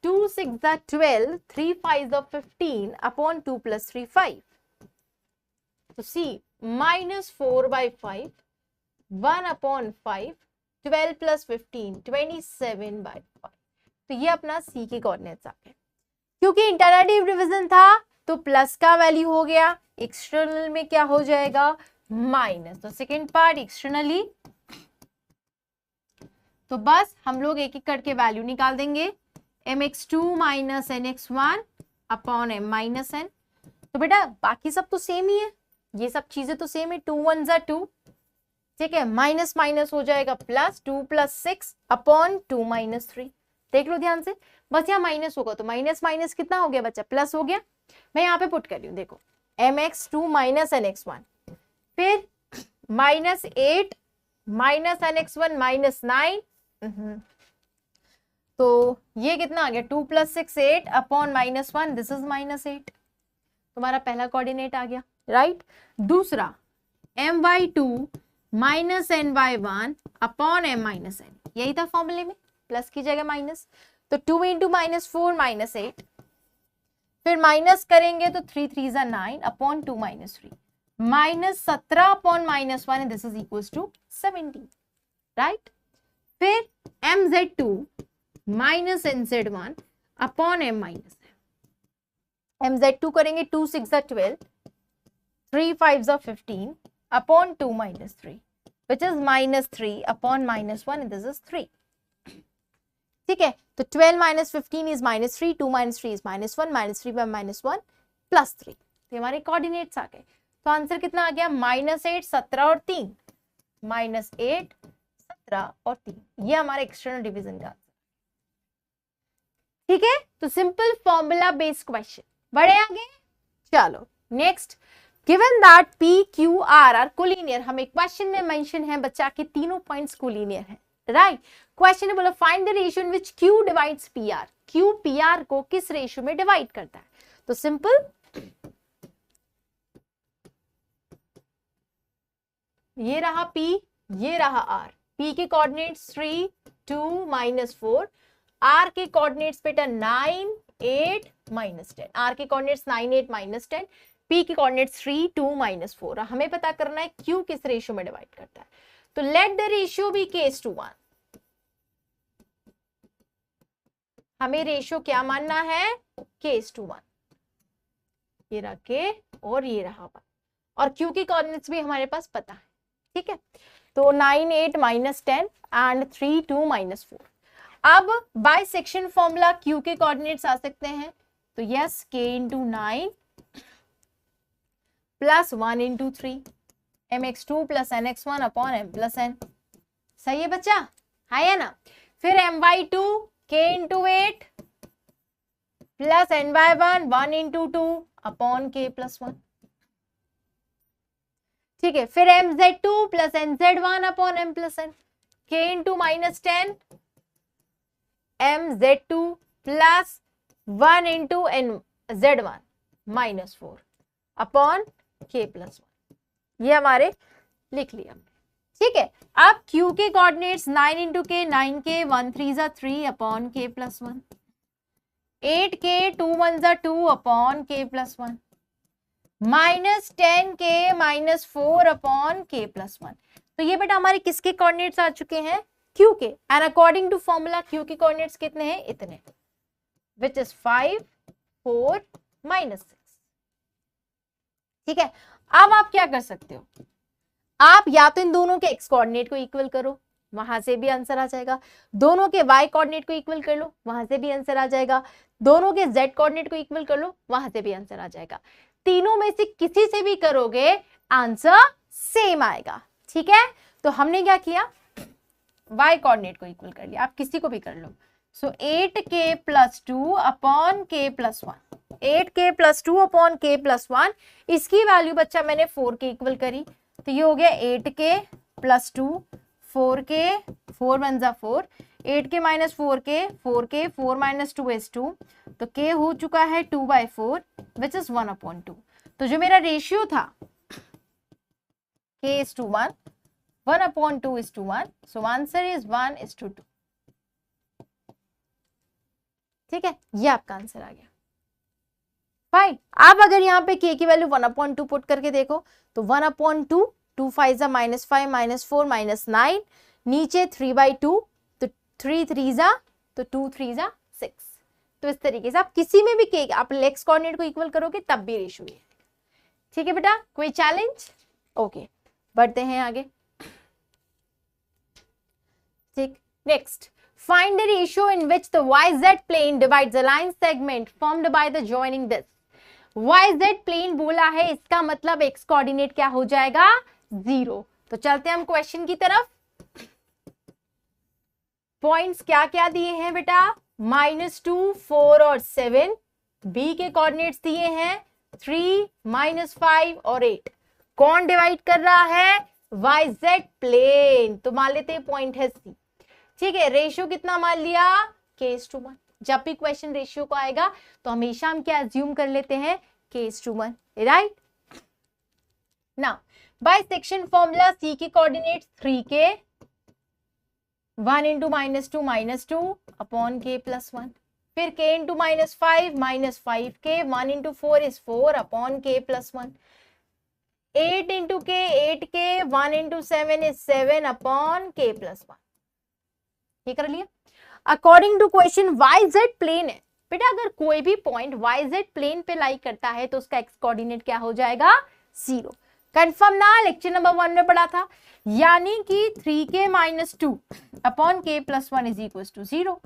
2 6 जा 12, 3 5 जा 15 अपॉन 2 प्लस 3 5। तो सी -4/5, 1 अपॉन 5, 12 प्लस 15, 27/5। तो ये अपना सी के कोऑर्डिनेट्स आ गए। क्योंकि इंटरनेटिव डिवीजन था तो प्लस का वैल्यू हो गया, एक्सटर्नल में क्या हो जाएगा माइनस। तो सेकेंड पार्ट एक्सटर्नली, तो बस हम लोग एक एक करके वैल्यू निकाल देंगे। mx2 minus nx1 upon m minus n। तो बेटा बाकी सब तो सेम ही है, ये सब चीजें तो सेम है। 2 1 जा 2, ठीक है, माइनस माइनस हो जाएगा प्लस, 2 प्लस 6 अपॉन 2 माइनस 3। देख लो ध्यान से, बस यहाँ माइनस होगा तो माइनस माइनस कितना हो गया बच्चा, प्लस हो गया। मैं यहाँ पे पुट कर रही हूँ, देखो mx2 माइनस nx1, फिर -8 माइनस nx1 -9, तो ये कितना आ गया 2 प्लस 6 8 अपॉन -1, दिस इज -8। तुम्हारा पहला कोऑर्डिनेट आ गया, राइट। दूसरा my2 minus ny1 upon m minus n, यही था फॉर्मूले में, प्लस की जगह माइनस। तो 2 इंटू -4 -8, फिर माइनस करेंगे तो 3 3 जा 9 upon 2 -3, -17 upon -1, this is equals to 17, right. फिर mz2 minus nz1 upon m minus mz2 करेंगे, 2 6 जा 12, 3 5 जा 15 upon 2 -3, which is -3 upon -1, this is 3, ठीक है। तो 12 minus 15 is -3, 2 minus 3 is -1, -3 by -1 plus 3। तो हमारे कोऑर्डिनेट्स आ गए। तो आंसर कितना आ गया -8 17 और 3, -8 17 और 3, ये हमारे एक्सटर्नल डिवीजन का, ठीक है। तो सिंपल फॉर्मूला बेस्ड क्वेश्चन। बढ़े आगे, चलो next. Given that P Q R are collinear, हमें क्वेश्चन में मेंशन है बच्चा के तीनों पॉइंट्स कोलिनियर है, राइट। क्वेश्चन है बोलो find the ratio in which Q divides P R, Q P R को किस रेशियो में डिवाइड करता है। तो सिंपल, ये रहा P, ये रहा R। P के कोऑर्डिनेट्स 3 2 -4, R के कोऑर्डिनेट्स बेटा 9 8 -10, R के कोऑर्डिनेट्स 9 8 -10, P के कोऑर्डिनेट्स 3 2 -4। हमें पता करना है Q किस रेशियो में डिवाइड करता है। तो let the ratio B k:1। हमें रेशियो क्या मानना है, k:1। ये रहा k और ये रहा 1, और Q की कोऑर्डिनेट्स भी हमारे पास पता है, ठीक है। तो 9 8 -10 एंड 3 2 -4। अब बाय सेक्शन फॉर्मूला Q के कोऑर्डिनेट्स आ सकते हैं, तो yes k into 9 plus 1 into 3, mx2 plus nx1 upon m plus n। सही है बच्चा, है ना। फिर my2 k into 8 plus n/1 1 into 2 upon k plus 1, ठीक है। फिर mz2 plus nz1 upon m plus n, k into -10 mz2 plus 1 into nz1 -4 upon k plus 1। ये हमारे लिख लिया, ठीक है। अब Q के कोऑर्डिनेट्स 9 इंटू k 9k 1 3 जा 3 अपॉन k प्लस 1, 8k 2 1 जा 2 upon k plus 1, -10k -4 upon k plus 1। तो ये बेटा हमारे किसके कोऑर्डिनेट्स आ चुके हैं, Q के। And according to formula Q के कोऑर्डिनेट्स कितने हैं, इतने, विच इज 5 4 -6, ठीक है। अब आप क्या कर सकते हो, आप या तो इन दोनों के x कोऑर्डिनेट को इक्वल करो, वहां से भी आंसर आ जाएगा। दोनों के y कोऑर्डिनेट को इक्वल कर लो, वहां से भी आंसर आ जाएगा। दोनों के z कोऑर्डिनेट को इक्वल कर लो, वहां से भी आंसर आ जाएगा। तीनों में से किसी से भी करोगे आंसर सेम आएगा, ठीक है। तो हमने क्या किया, y कोऑर्डिनेट को इक्वल कर लिया, आप किसी को भी कर लो। सो 8k + 2 upon k + 1, 8k plus 2 upon k plus 1, इसकी वैल्यू बच्चा मैंने 4 के इक्वल करी, तो ये हो गया 8k प्लस 2, 4k, 4 वन जा 4, 8k minus 4k, 4 minus 2 is 2, तो k हो चुका है 2/4 विच इज 1/2। तो जो मेरा रेशियो था k is to 1, 1/2 is to 1, so answer is 1:2। ठीक है, ये आपका आंसर आ गया। फाइन, आप अगर यहाँ पे k की वैल्यू 1/2 पुट करके देखो तो 1/2, 2 5 -5 -4 -9, नीचे 3/2, तो 3 3 जा तो 2 3 जा 6। तो इस तरीके से आप किसी में भी k आप x कोऑर्डिनेट को इक्वल करोगे तब भी रेशियो ये। ठीक है बेटा, कोई चैलेंज? ओके, बढ़ते हैं आगे। ठीक, next, find the ratio in which the YZ plane divides the line segment formed by the joining this। YZ plane बोला है, इसका मतलब x कोऑर्डिनेट क्या हो जाएगा? 0। तो चलते हैं हम क्वेश्चन की तरफ। पॉइंट्स क्या क्या दिए हैं बेटा? -2, 4 और 7। B के कोऑर्डिनेट्स दिए हैं 3, -5 और 8। कौन डिवाइड कर रहा है? YZ plane. तो मान लेते हैं पॉइंट है C। ठीक है, रेशियो कितना मान लिया? k/1। जब भी क्वेश्चन रेशियो को आएगा तो हमेशा हम क्या अज्यूम कर लेते हैं? k/1, right. Now bye section formula C के coordinates 3k, 1 into -2 -2 upon k plus 1, फिर k into -5 -5k, 1 into 4 is 4 upon k plus 1, 8 into k 8k, 1 into 7 is 7 upon k plus 1। ये कर लिया। According to question YZ plane है बेटा, अगर कोई भी पॉइंट YZ प्लेन पे लाई करता है तो उसका x कोऑर्डिनेट क्या हो जाएगा? 0। कंफर्म ना? लेक्चर नंबर 1 में पढ़ा था। यानी कि 3k - 2 upon k plus 1 is equal to 0।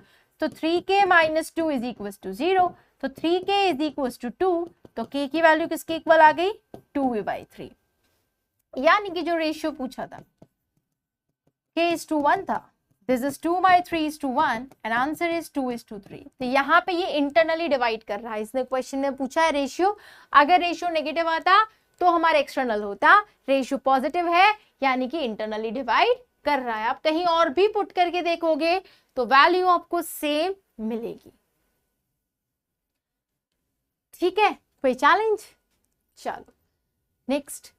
तो 3k - 2 इज इक्वल टू 0, तो 3k इज इक्वल टू 2, तो k की वैल्यू किसके इक्वल आ गई? 2v/3। यानी कि जो रेशियो पूछा था k/1 था, this is 2/3:1 and answer is 2:3। तो यहाँ पे ये इंटरनली डिवाइड कर रहा है। इसने क्वेश्चन में पूछा है रेशियो, अगर रेशियो नेगेटिव आता तो हमारा एक्सटर्नल होता, रेशियो पॉजिटिव है यानी कि इंटरनली डिवाइड कर रहा है। आप कहीं और भी पुट करके देखोगे तो वैल्यू आपको सेम मिलेगी। ठीक है, कोई चैलेंज? चलो next,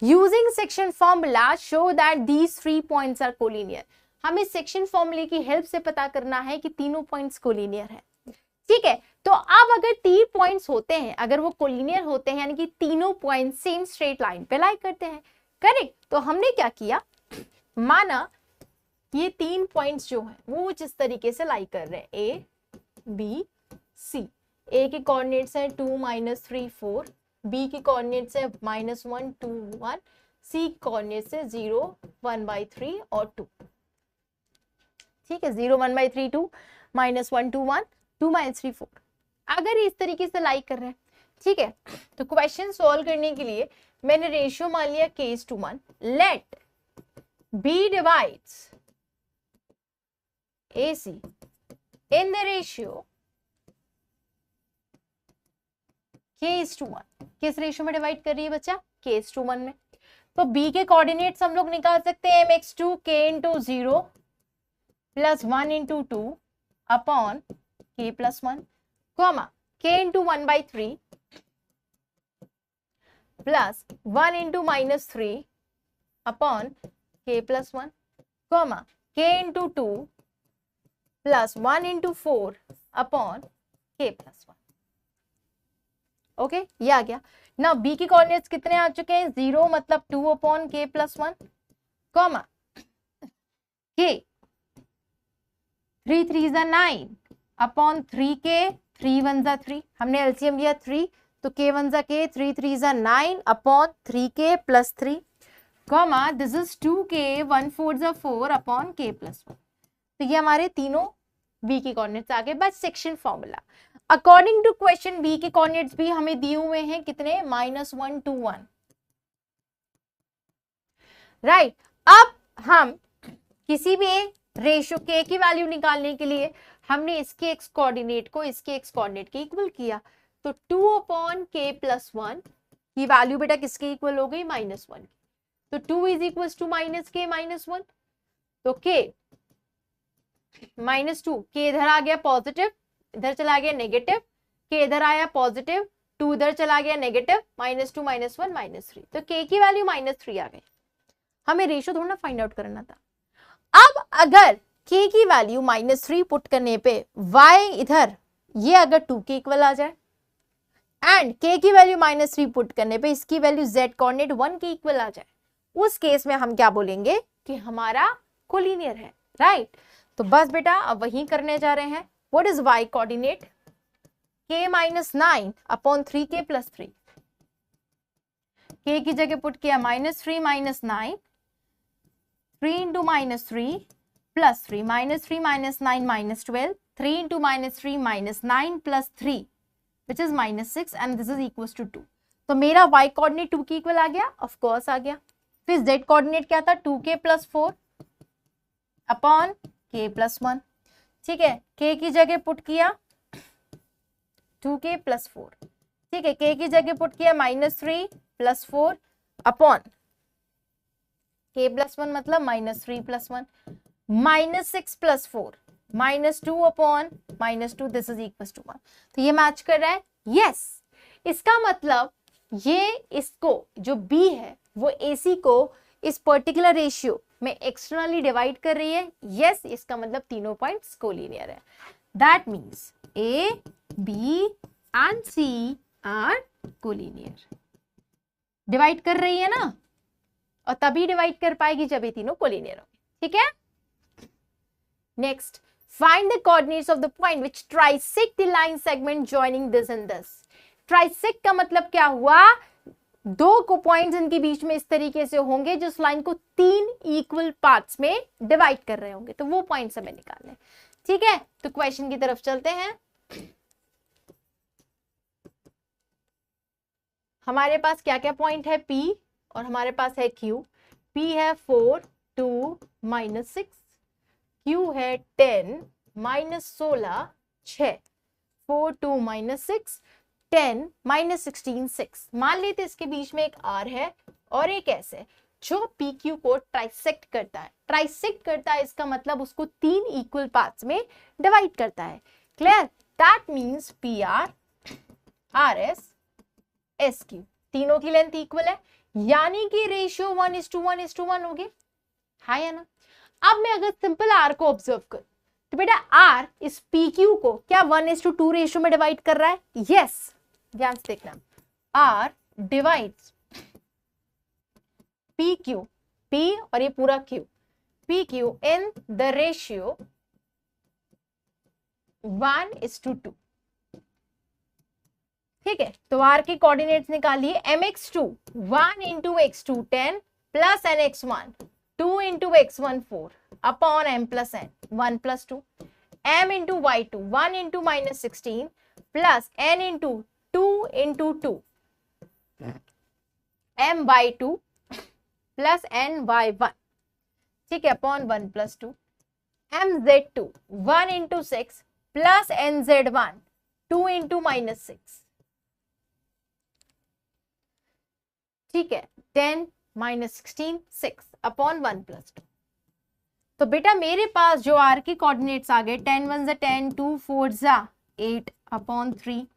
using section formula show that these 3 points are collinear. हमें सेक्शन फॉर्मूले की हेल्प से पता करना है कि तीनों पॉइंट्स कोलिनियर है। ठीक है, तो अब अगर 3 पॉइंट्स होते हैं, अगर वो कोलिनियर होते हैं यानी कि तीनों पॉइंट्स सेम स्ट्रेट लाइन पे लाई करते हैं, करेक्ट। तो हमने क्या किया, माना ये 3 पॉइंट्स जो हैं वो जिस तरीके से लाई कर रहे हैं A, B, C। A के कोऑर्डिनेट्स हैं 2 -3 4, B के कोऑर्डिनेट्स हैं -1 2 1, C के कोऑर्डिनेट्स हैं 0 1/3 और 2। ठीक है, 0 1/3 2, -1 2 1, 2 -3 4। अगर इस तरीके से लाई कर रहे हैं, ठीक है, तो क्वेश्चन सॉल्व करने के लिए मैंने रेशियो मान लिया k/1। Let B divides AC in the ratio k/1। किस रेशियो में डिवाइड कर रही है बच्चा? k/1 में। तो B के कोऑर्डिनेट्स हम लोग निकाल सकते हैं mx2 k into 0 plus 1 into 2 upon k plus 1, comma k into 1/3 plus 1 into -3 upon k plus 1, comma k into 2 plus 1 into 4 upon k plus 1। Okay, ये आ गया ना। B की कोऑर्डिनेट्स कितने आ चुके हैं? 0 मतलब 2 upon k plus 1, comma k 3 3 जा 9 upon 3k 3 1 जा 3। हमने एलसीएम लिया 3, तो k 1 जा k, 3 3 जा 9 upon 3k plus 3, comma this is 2k 1 4 जा 4 अपॉन k प्लस 1। तो ये हमारे तीनों B के कोऑर्डिनेट्स आ गए। बस section formula according to question B के कोऑर्डिनेट्स भी हमें दिए हुए हैं कितने? -1 2 1, राइट। अब हम किसी भी रेशियो k की वैल्यू निकालने के लिए हमने इसके x कोऑर्डिनेट को इसके x कोऑर्डिनेट के इक्वल किया। तो 2/k+1 की वैल्यू बेटा किसके इक्वल हो गई, -1। तो 2 इज इक्वल टू -k -1, तो k -2, k इधर आ गया पॉजिटिव, इधर चला गया नेगेटिव, k इधर आया पॉजिटिव, 2 इधर चला गया नेगेटिव, -2 -1 -3, तो k की वैल्यू -3 आ गई। हमें रेशियो थोड़ा ना फाइंड आउट करना था। अब अगर k की वैल्यू -3 पुट करने पे y इधर ये अगर 2 के इक्वल आ जाए एंड k की वैल्यू -3 पुट करने पे इसकी वैल्यू z कोऑर्डिनेट 1 के इक्वल आ जाए, उस केस में हम क्या बोलेंगे कि हमारा कोलिनियर है, राइट। तो बस बेटा अब वही करने जा रहे हैं। What is y coordinate, k -9/3k+3, k की जगह पुट किया -3 -9, 3 into -3 plus 3, -3 -9 -12, 3 into -3 -9 plus 3 which is -6 and this is equals to 2। तो मेरा y कोऑर्डिनेट 2 के इक्वल आ गया, ऑफ कोर्स आ गया। फिर z कोऑर्डिनेट क्या था, 2k+4 अपॉन k+1, ठीक है। k की जगह पुट किया 2k+4, ठीक है। k की जगह पुट किया -3 + 4 अपॉन k+1 मतलब -3 + 1, -6 + 4 -2 upon -2, this is equal to 1। तो ये मैच कर रहा है, यस। इसका मतलब ये इसको जो b है वो ac को इस पर्टिकुलर रेशियो में एक्सटर्नली डिवाइड कर रही है, यस। इसका मतलब तीनों पॉइंट्स कोलिनियर है। That means a, b and c are collinear. Divide कर रही है ना, और तभी डिवाइड कर पाएगी जब ये तीनों कोलिनियर होंगे, ठीक है। Next, find the coordinates of the point which trisect the line segment joining this and this. Trisect का मतलब क्या हुआ, दो को पॉइंट्स इनके बीच में इस तरीके से होंगे जो इस लाइन को 3 इक्वल पार्ट्स में डिवाइड कर रहे होंगे, तो वो पॉइंट्स हमें निकालने हैं, ठीक है। तो क्वेश्चन की तरफ चलते हैं। हमारे पास क्या क्या पॉइंट है, P और हमारे पास है Q। P है 4 2 -6, Q है 10 -16 6, 4 2 -6 10 -16 6। मान लेते इसके बीच में एक R है और एक S है जो PQ को ट्राइसेक्ट करता है। ट्राइसेक्ट करता है इसका मतलब उसको 3 इक्वल पार्ट्स में डिवाइड करता है, clear. That means PR RS SQ तीनों की लेंथ इक्वल है, यानी कि रेशियो 1:1:1 होगी, है या ना। अब मैं अगर सिंपल R को ऑब्जर्व करूं तो बेटा R इस PQ को क्या 1:2 रेशियो में डिवाइड कर रहा है, यस। ध्यान से देखना, R डिवाइड्स PQ, P और ये पूरा Q, PQ in the ratio 1:2, ठीक है। तो R के कोऑर्डिनेट्स निकालिए, mx2 1 into x2 10 plus nx1 2 into x1 4 upon m plus n 1 plus 2, m into y2 1 into -16 plus n into 2 into 2 m by 2 plus n by 1, ठीक है, upon 1 plus 2, mz2 1 into 6 plus nz1 2 into -6, ठीक है, 10 -16 6 upon 1 plus 2। तो बेटा मेरे पास जो R के coordinates आ गए 10 1 10 2 4 8 अपॉन 3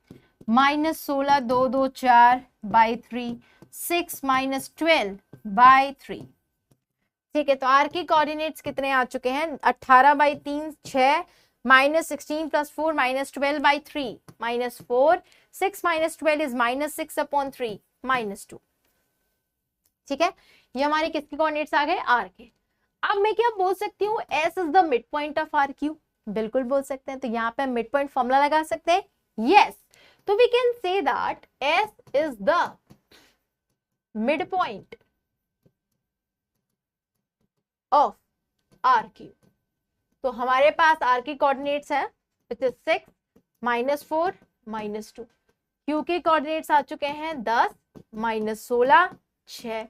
-16 2 2 4 by 3 6 -12 by 3, ठीक है। तो R के कोऑर्डिनेट्स कितने आ चुके हैं, 18/3 6 -16 + 4 -12 by 3 -4 6 -12 is -6 upon 3 -2, ठीक है। ये हमारे किसके कोऑर्डिनेट्स आ गए, R के। अब मैं क्या बोल सकती हूँ, S is the mid point of RQ, बिल्कुल बोल सकते हैं। तो यहाँ पे मिड पॉइंट फॉर्मूला लगा सकते हैं, यस। तो we can say that S is the mid point of RQ। तो हमारे पास R के कोऑर्डिनेट्स है विच इज 6 -4 -2, Q के कोऑर्डिनेट्स आ चुके हैं 10 -16 6,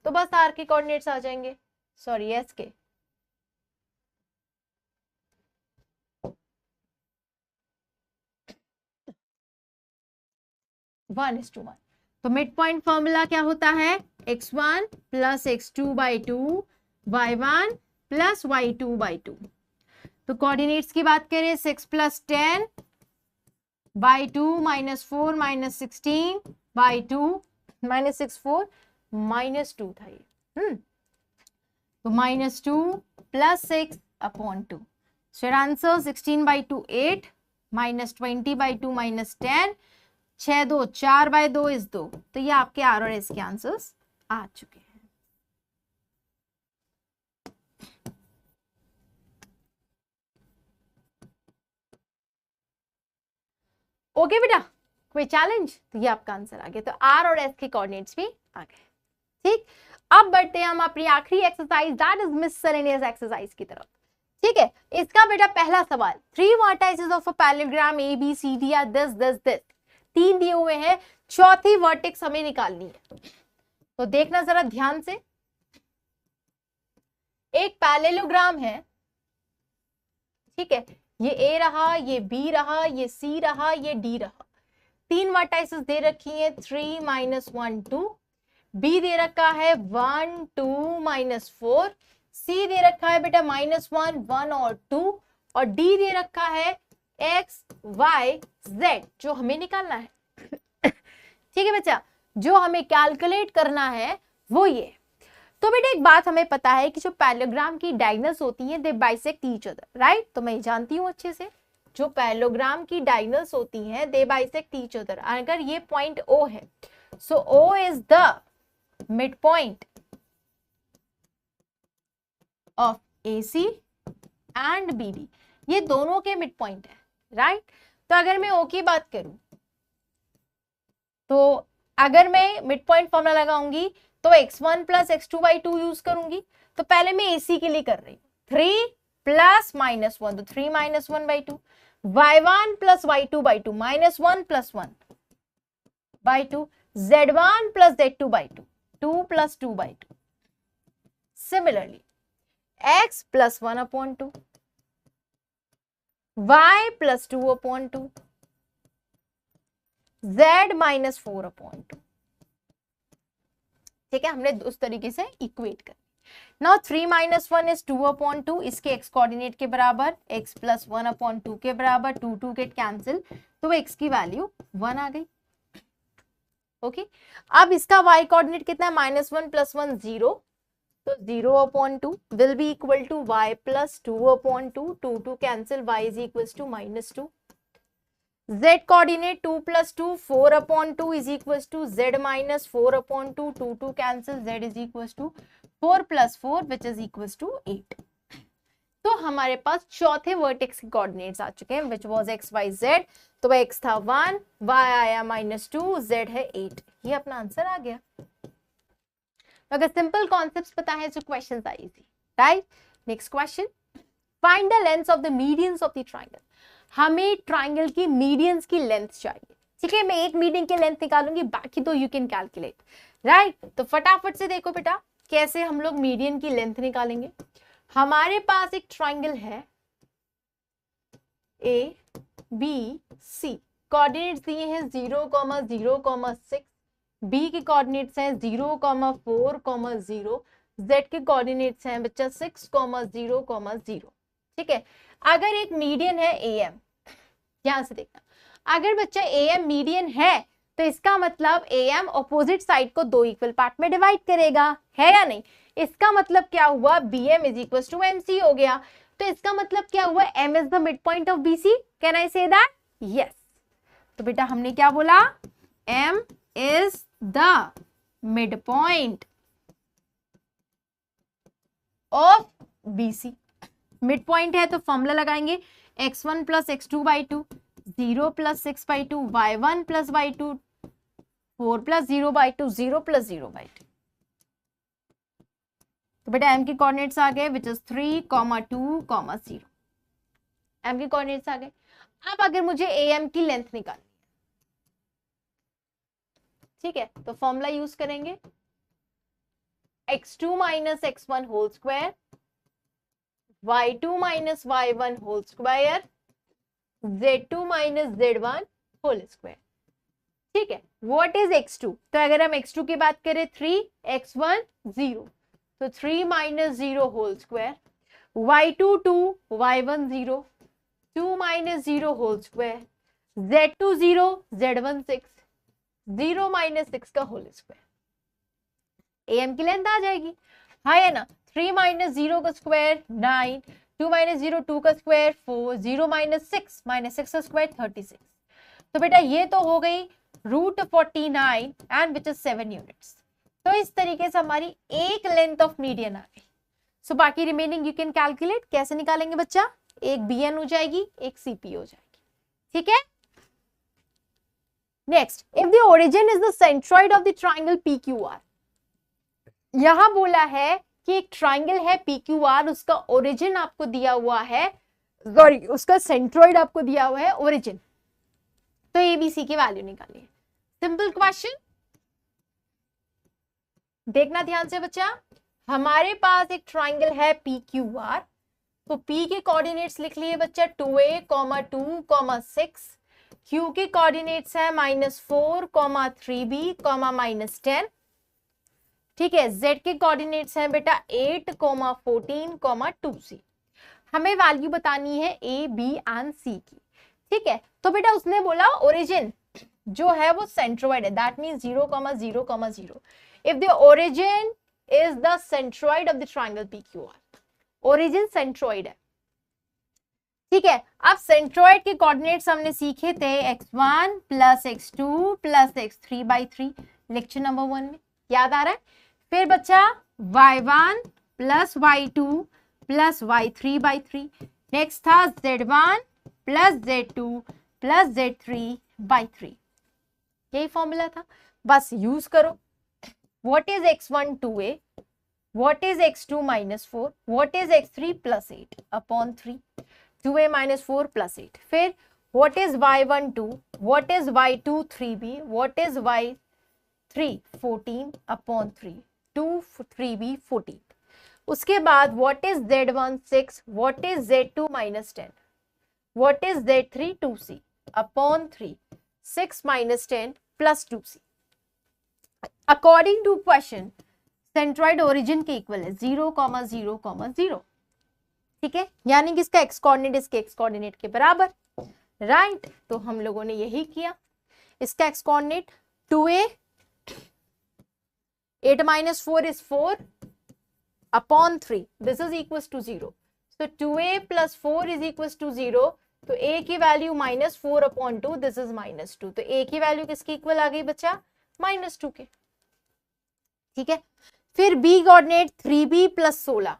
तो बस R के कोऑर्डिनेट्स आ जाएंगे, सॉरी S के। 1:1। तो मिड पॉइंट फॉर्मूला क्या होता है, x1 plus x2/2 y1 plus y2/2। तो कोऑर्डिनेट्स की बात करें 6 प्लस 10 बाई 2 -4 -16/2 -6 4 -2 था ये। तो -2 प्लस 6/2। So answer 16/2 8 -20/2 -10 6 2 4/2 is 2। तो ये आपके आर और एस के आंसर्स आ चुके हैं। ओके बेटा, कोई चैलेंज? तो ये आपका आंसर आ गया। तो आर और एस के कोऑर्डिनेट्स भी आ गए। ठीक, अब बढ़ते हैं हम अपनी आखिरी exercise, that is miscellaneous exercise की तरफ। ठीक है, इसका बेटा पहला सवाल, 3 vertices of a parallelogram A B C D are this this this. 3 दिए हुए हैं, चौथी वर्टेक्स हमें निकालनी है। तो देखना जरा ध्यान से, एक पैरेललोग्राम है, ठीक है, ये ए रहा, ये बी रहा, ये सी रहा, ये डी रहा। 3 वर्टाइसेस दे रखी है, 3 -1 2। बी दे रखा है 1 2 -4। सी दे रखा है बेटा -1 1 और 2। और डी दे रखा है x y z, जो हमें निकालना है। ठीक है बच्चा, जो हमें कैलकुलेट करना है वो ये। तो बेटा एक बात हमें पता है कि जो पैरेललोग्राम की डायगोनल्स होती हैं दे बाइसेक्ट ईच अदर, राइट। तो मैं जानती हूँ अच्छे से, जो पैरेललोग्राम की डायगोनल्स होती हैं दे बाइसेक्ट ईच अदर। अगर ये पॉइंट O है, सो O is the mid point of AC and BD। ये दोनों के मिड पॉइंट है, राइट। तो अगर मैं O की बात करूं, तो अगर मैं मिड पॉइंट फॉर्मूला लगाऊंगी तो x1 प्लस x2/2 यूज करूंगी। तो पहले मैं AC के लिए कर रही हूँ, 3 प्लस -1, तो 3 -1/2। y1 plus y2/2 -1 plus 1/2। z1 plus z2/2 2 plus 2/2। Similarly x plus 1/2, y plus 2/2, z minus 4/2। ठीक है, हमने उस तरीके से इक्वेट कर। नाउ 3 - 1 इज 2/2, इसके x कोऑर्डिनेट के बराबर, x प्लस 1/2 के बराबर, 2 2 गेट कैंसिल, तो x की वैल्यू 1 आ गई। ओके, अब इसका y कोऑर्डिनेट कितना है, -1 प्लस 1 0, तो 0/2 will be equal to y plus 2/2, 2 2 cancel, y is equal to -2। z coordinate 2 plus 2 4/2 is equal to z minus 4/2, 2 2 cancel, z is equal to 4 plus 4 which is equal to 8। तो हमारे पास चौथे vertex के coordinates आ चुके हैं, which was x y z। तो वह x था 1, y आया -2, z है 8। ये अपना आंसर आ गया। अगर सिंपल कॉन्सेप्ट्स पता है तो questions are easy, right. Next question, find the length of the medians of the triangle. हमें ट्रायंगल की मीडियंस की लेंथ चाहिए। ठीक है, मैं एक मीडियन की लेंथ निकालूंगी, बाकी तो यू कैन कैलकुलेट, राइट। तो फटाफट से देखो बेटा कैसे हम लोग मीडियन की लेंथ निकालेंगे। हमारे पास एक ट्रायंगल है ABC, कोऑर्डिनेट्स दिए हैं 0, 0, 6। बी के कोऑर्डिनेट्स हैं 0, 4, 0। जेड के कोऑर्डिनेट्स हैं बच्चा 6, 0, 0। ठीक है, अगर एक मीडियन है AM, ध्यान से देखना, अगर बच्चा AM मीडियन है तो इसका मतलब AM ऑपोजिट साइड को 2 इक्वल पार्ट में डिवाइड करेगा, है या नहीं। इसका मतलब क्या हुआ, BM is equal to MC हो गया। तो इसका मतलब क्या हुआ, M is the mid point of BC। Can I say that? Yes. तो बेटा हमने क्या बोला, M is the mid point of BC। Mid point है तो फॉर्मूला लगाएंगे, x1 plus x2/2, 0 plus 6/2, y1 plus y2, 4 plus 0/2, 0 plus 0/2। तो बेटा m के कोऑर्डिनेट्स आ गए विच इज 3, 2, 0। m के कोऑर्डिनेट्स आ गए। अब अगर मुझे AM की लेंथ निकालनी है, ठीक है, तो फॉर्मूला यूज करेंगे, x2 minus x1 whole square, y2 minus y1 whole square, z2 minus z1 whole square. ठीक है, व्हाट इज x2? तो अगर हम x2 की बात करें 3, x1 0, तो 3 minus 0 whole square, y2 2, y1 0, 2 minus 0 whole square, z2 0, z1 6, 0 minus 6 का होल स्क्वायर। am की लेंथ आ जाएगी, हाँ है ना। 3 माइनस 0 का स्क्वायर 9, 2 माइनस 0 2 का स्क्वायर 4, 0 माइनस 6 का स्क्वायर 36। तो बेटा ये तो हो गई root 49 and which is 7 units. तो इस तरीके से हमारी एक लेंथ ऑफ मीडियन आ गई। सो बाकी रिमेनिंग यू कैन कैलकुलेट। कैसे निकालेंगे बच्चा? एक bn हो जाएगी, एक cp हो जाएगी, ठीक है। Next, if the origin is the centroid of the triangle PQR, यहां बोला है कि एक ट्राइंगल है PQR, उसका ओरिजिन आपको दिया हुआ है, सॉरी उसका सेंट्रॉइड आपको दिया हुआ है ओरिजिन, तो ABC की वैल्यू निकालिए। सिंपल क्वेश्चन, देखना ध्यान से बच्चा। हमारे पास एक ट्राइंगल है PQR, तो P के कोऑर्डिनेट्स लिख लिए बच्चा 2a, 2, 6, Q के कोऑर्डिनेट्स है -4, 3b, -10, ठीक है। Z के कोऑर्डिनेट्स हैं बेटा 8, 14, 2c। हमें वैल्यू बतानी है A, B एंड C की, ठीक है। तो बेटा उसने बोला ओरिजिन जो है वो सेंट्रोइड है, that means 0, 0, 0। If the origin is the centroid of the triangle PQR, origin centroid है, ठीक है। अब सेंट्रोइड के कोऑर्डिनेट्स हमने सीखे थे x1 + x2 + x3/3 lecture number 1 में, याद आ रहा है। फिर बच्चा y1 + y2 + y3/3, नेक्स्ट था z1 + z2 + z3/3, यही फॉर्मूला था, बस यूज करो। What is x1 2a, what is x2 -4, what is x3 +8 upon 3, 2a - 4 +8। फिर what is y1 2, what is y2 3b, what is y3 14 upon 3, 2 3b 14। उसके बाद what is z1 6, what is z2 -10, what is z3 2c upon 3, 6 - 10 + 2c। According to question centroid origin के equal है 0, 0, 0, ठीक है, यानी कि इसका एक्स कोऑर्डिनेट इसके एक्स कोऑर्डिनेट के बराबर, राइट। तो हम लोगों ने यही किया। इसका x coordinate 2a, 8 - 4 is 4 upon 3, this is equals to 0, so 2a + 4 is equals to 0, तो a की वैल्यू -4 अपॉन 2, दिस इज -2, तो a की वैल्यू किसकी इक्वल आ गई बच्चा? -2 के, ठीक है। फिर b coordinate 3b + 16,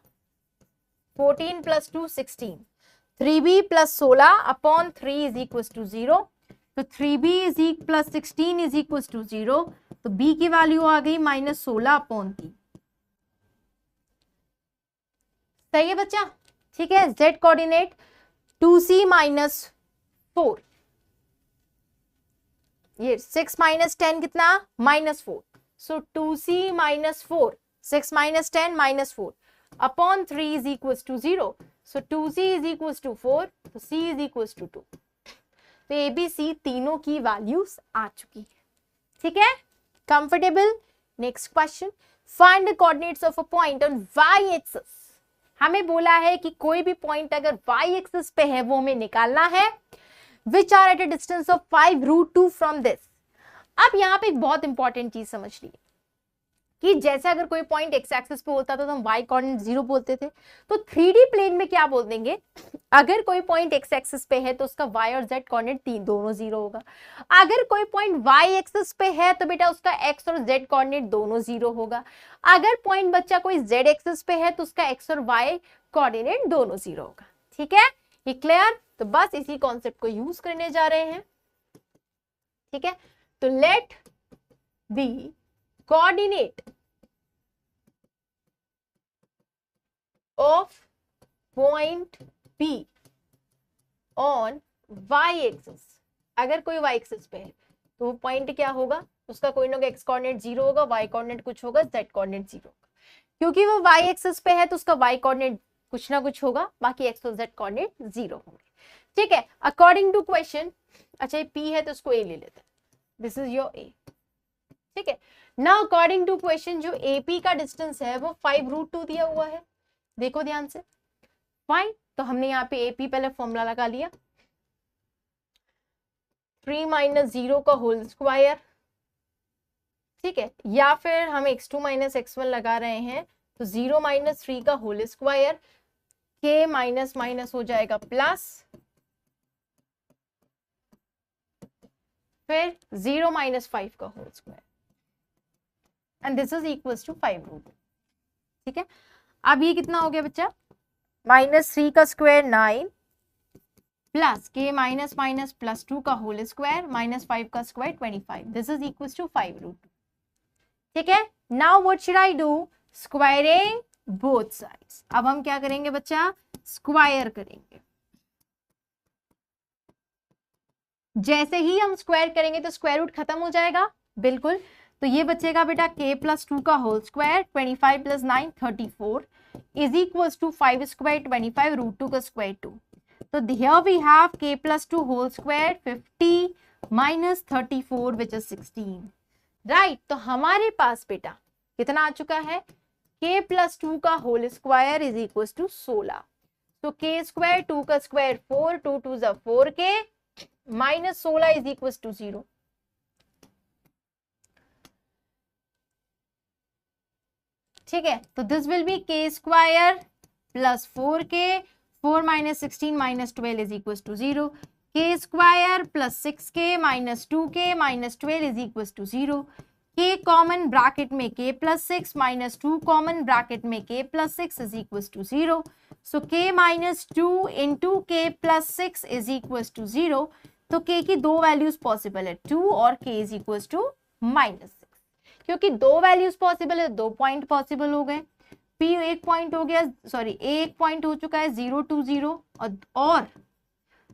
14 + 2 16, 3b + 16 upon 3 is equals to 0, तो 3b + 16 इज इक्वल्स टू 0, तो b की वैल्यू आ गई -16 अपॉन 3, सही है बच्चा, ठीक है। z कोऑर्डिनेट 2c -4, ये 6 - 10 कितना? -4, so 2c -4, 6 - 10 -4 upon 3 is equals to 0, so 2c is equals to 4, तो c इज इक्वल्स टू 2। तो ABC तीनों की वैल्यूज आ चुकी है, ठीक है, comfortable. Next question, find the coordinates of a point on y axis. हमें बोला है कि कोई भी पॉइंट अगर y एक्सिस पे है वो हमें निकालना है, which are at a distance of 5√2 from this. अब यहाँ पे एक बहुत इंपॉर्टेंट चीज समझ ली कि जैसे अगर कोई पॉइंट एक्स एक्सिस पे होता था तो हम y कोऑर्डिनेट 0 बोलते थे, तो 3D प्लेन में क्या बोल देंगे? अगर कोई पॉइंट एक्स एक्सिस पे है तो उसका y और z कोऑर्डिनेट दोनों 0 होगा। अगर कोई पॉइंट y एक्सिस पे है तो बेटा उसका x और z कोऑर्डिनेट दोनों 0 होगा। अगर पॉइंट बच्चा कोई z एक्सिस पे है तो उसका x और y कोऑर्डिनेट दोनों 0 होगा, ठीक है, ये क्लियर। तो बस इसी कॉन्सेप्ट को यूज करने जा रहे हैं, ठीक है। तो let the coordinate of point P on y axis, अगर कोई y axis पे है तो वो पॉइंट क्या होगा? उसका कोई ना कोई x कोऑर्डिनेट 0 होगा, y कोऑर्डिनेट कुछ होगा, z कोऑर्डिनेट 0 होगा। क्योंकि वो y एक्सिस पे है तो उसका y कोऑर्डिनेट कुछ ना कुछ होगा, बाकी x और z कोऑर्डिनेट 0 होंगे, ठीक है, अकॉर्डिंग टू क्वेश्चन। अच्छा ये P है तो इसको A ले लेते हैं, दिस इज योर ए, ठीक है। नाउ अकॉर्डिंग टू क्वेश्चन जो एपी का डिस्टेंस है वो 5√2 दिया हुआ है, देखो ध्यान से, फाइन। तो हमने यहाँ पे एपी पहले फॉर्मूला लगा लिया, 3 - 0 का होल स्क्वायर, ठीक है, या फिर हम x2 - x1 लगा रहे हैं तो 0 - 3 का होल स्क्वायर, के माइनस माइनस हो जाएगा प्लस, फिर 0 - 5 का whole square, and this is equals to 5√2, ठीक है। अब ये कितना हो गया बच्चा, -3 का स्क्वायर 9 प्लस के माइनस माइनस +2 का होल स्क्वायर -5 का square 25, this is equals to 5√2, ठीक है। Now what should I do, squaring both sides. अब हम क्या करेंगे बच्चा, स्क्वायर करेंगे। जैसे ही हम स्क्वायर करेंगे तो स्क्वायर रूट खत्म हो जाएगा, बिल्कुल। तो ये बचेगा बेटा k + 2 का whole square, 25 + 9 34 is equals to 5 square 25 √2 का स्क्वायर 2। तो here we have k + 2 whole square 50 - 34 which is 16, right. तो हमारे पास बेटा कितना आ चुका है, k + 2 का whole square is equals to 16। तो k स्क्वायर 2 का square 4, 2 2 = 4k -16 is equals to 0। ठीक है, तो this will be k square plus 4k, 4 - 16 - 12 is equals to 0, k square plus 6k - 2k - 12 is equals to 0, k common bracket में k + 6 - 2 common bracket में k + 6 is equals to 0, so k - 2 × k + 6 is equals to 0। तो k की दो values possible है, 2 और k is equals to -6, क्योंकि दो values possible है, 2 पॉइंट पॉसिबल हो गए, p एक पॉइंट हो गया, सॉरी a एक पॉइंट हो चुका है 0 2 0 और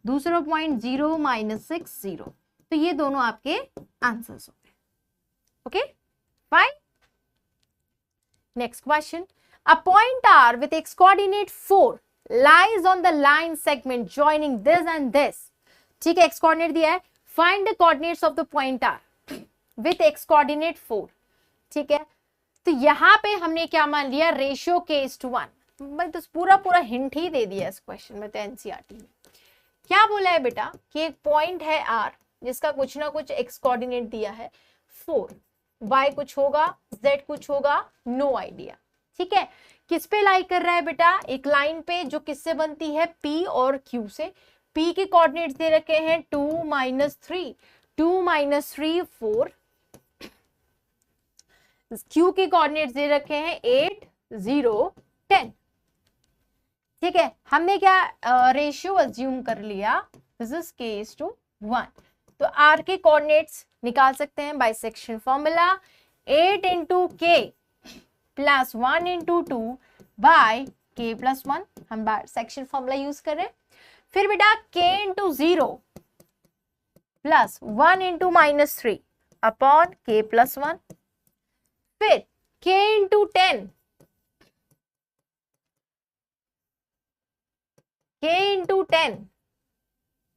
दूसरा पॉइंट 0 - 6 0, तो ये दोनों आपके आंसर्स हो गए, okay fine. Next question, a point r with x coordinate 4 lies on the line segment joining this and this, ठीक है, x कोऑर्डिनेट दिया है, find the coordinates of the point r with x coordinate 4, ठीक है। तो यहाँ पे हमने क्या मान लिया, रेशियो k:1, मैं तो पूरा हिंट ही दे दिया इस क्वेश्चन में, तो एनसीईआरटी में क्या बोला है बेटा कि एक पॉइंट है r जिसका कुछ ना कुछ x कोऑर्डिनेट दिया है 4, y कुछ होगा, z कुछ होगा, नो आइडिया, ठीक है। किस पे लाई कर रहा है बेटा, एक लाइन पे जो किससे बनती है, p और q से। p के कोऑर्डिनेट्स दे रखे हैं 2 - 3, 2 - 3 4, q के कोऑर्डिनेट्स दे रखे हैं 8 0 10, ठीक है। हमने क्या रेशियो अज्यूम कर लिया, दिस इज k:1, तो r के कोऑर्डिनेट्स निकाल सकते हैं by section formula, 8 × k + 1 × 2 by k + 1, हम सेक्शन फॉर्मूला यूज कर रहे हैं। फिर बेटा k × 0 + 1 × -3 अपॉन k + 1, फिर k × 10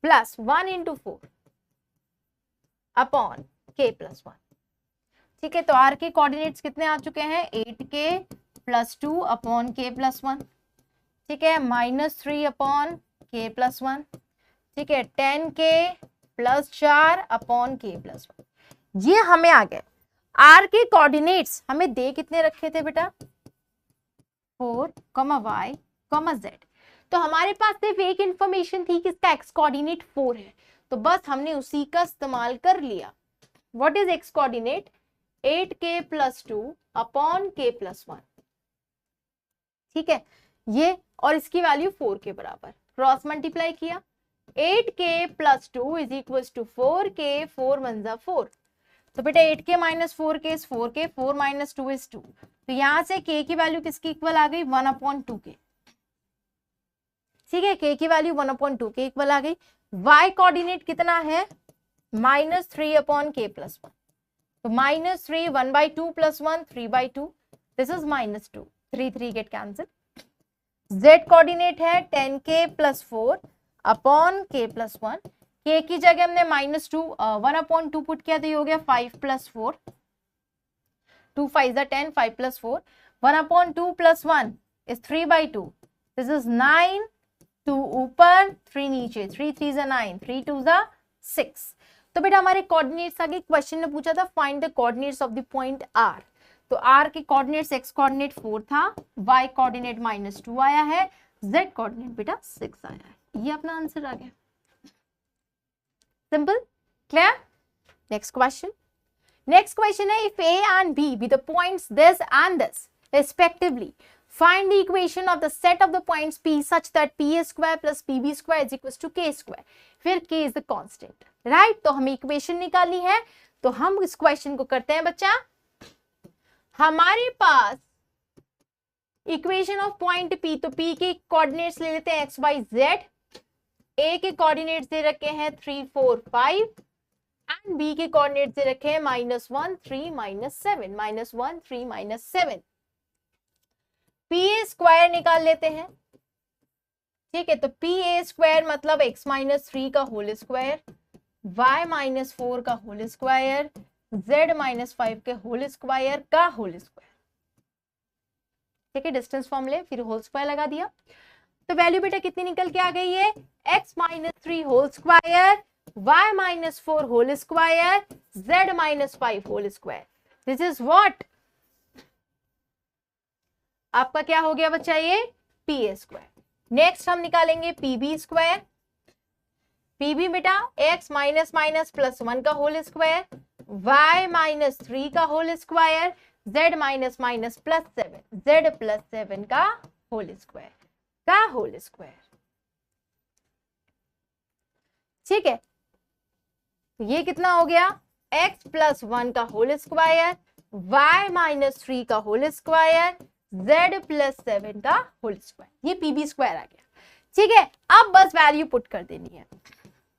प्लस 1 × 4 अपॉन k + 1, ठीक है। तो r के कोऑर्डिनेट्स कितने आ चुके हैं, 8k + 2 अपॉन k + 1, ठीक है, -3 अपॉन k + 1, ठीक है, 10k + 4 अपॉन k + 1, ये हमें आ गए। r के कोऑर्डिनेट्स हमें दे कितने रखे थे बेटा, 4, y, z, तो हमारे पास सिर्फ एक इंफॉर्मेशन थी कि इसका x कोऑर्डिनेट 4 है, तो बस हमने उसी का इस्तेमाल कर लिया। What is x coordinate, 8k + 2 upon k + 1, ठीक है, ये और इसकी वैल्यू 4 के बराबर, क्रॉस मल्टीप्लाई किया, 8k + 2 is equals to 4k, 4 1 = 4, तो बेटा 8k - 4k is 4k, 4 - 2 is 2, तो यहां से k की वैल्यू किसकी इक्वल आ गई, 1/2k, ठीक है, k की वैल्यू 1/2k इक्वल आ गई। y कोऑर्डिनेट कितना है, -3 अपॉन k + 1, तो -3 1/2 + 1 3/2, this is -2, 3 3 get cancel. z coordinate है 10k + 4 अपॉन k + 1, k की जगह हमने -2 1/2 पुट किया तो ये हो गया 5 + 4, 2 5 10, 5 + 4, 1/2 + 1 is 3/2, this is 9, 2 ऊपर 3 नीचे, 3 3 9, 3 2 6। तो बेटा हमारे कोऑर्डिनेट्स आगे क्वेश्चन ने पूछा था find the coordinates of the point r। तो r के कोऑर्डिनेट्स x कोऑर्डिनेट 4 था, y कोऑर्डिनेट -2 आया है, z कोऑर्डिनेट बेटा 6 आया है। ये अपना आंसर आ गया। Simple, clear. Next question, next question है if a and b be the points this and this respectively, find the equation of the set of the points p such that pa square plus pb square is equals to k square, फिर k is the constant, right। तो हमें equation निकालनी है, तो हम इस question को करते हैं बच्चा। हमारे पास इक्वेशन ऑफ पॉइंट p, तो p के कोऑर्डिनेट्स ले लेते हैं x y z, a के कोऑर्डिनेट्स दे रखे हैं 3 4 5 एंड b के कोऑर्डिनेट्स दे रखे हैं -1 3 -7, -1 3 -7। pa स्क्वायर निकाल लेते हैं, ठीक है। तो pa स्क्वायर मतलब x -3 का होल स्क्वायर, y -4 का होल स्क्वायर, z -5 के होल स्क्वायर का होल स्क्वायर, ठीक है। डिस्टेंस फॉर्मूले फिर होल स्क्वायर लगा दिया, तो वैल्यू बेटा कितनी निकल के आ गई है, x -3 whole square, y -4 whole square, z -5 whole square. This is what, आपका क्या हो गया बच्चा, ये pa स्क्वायर। नेक्स्ट हम निकालेंगे pb स्क्वायर। pb बेटा x +1 का होल स्क्वायर, y -3 का होल स्क्वायर, z +7, z +7 का होल स्क्वायर, ठीक है। ये कितना हो गया, x +1 का होल स्क्वायर, y -3 का होल स्क्वायर, z +7 का होल स्क्वायर, ये pb स्क्वायर आ गया, ठीक है। अब बस वैल्यू पुट कर देनी है,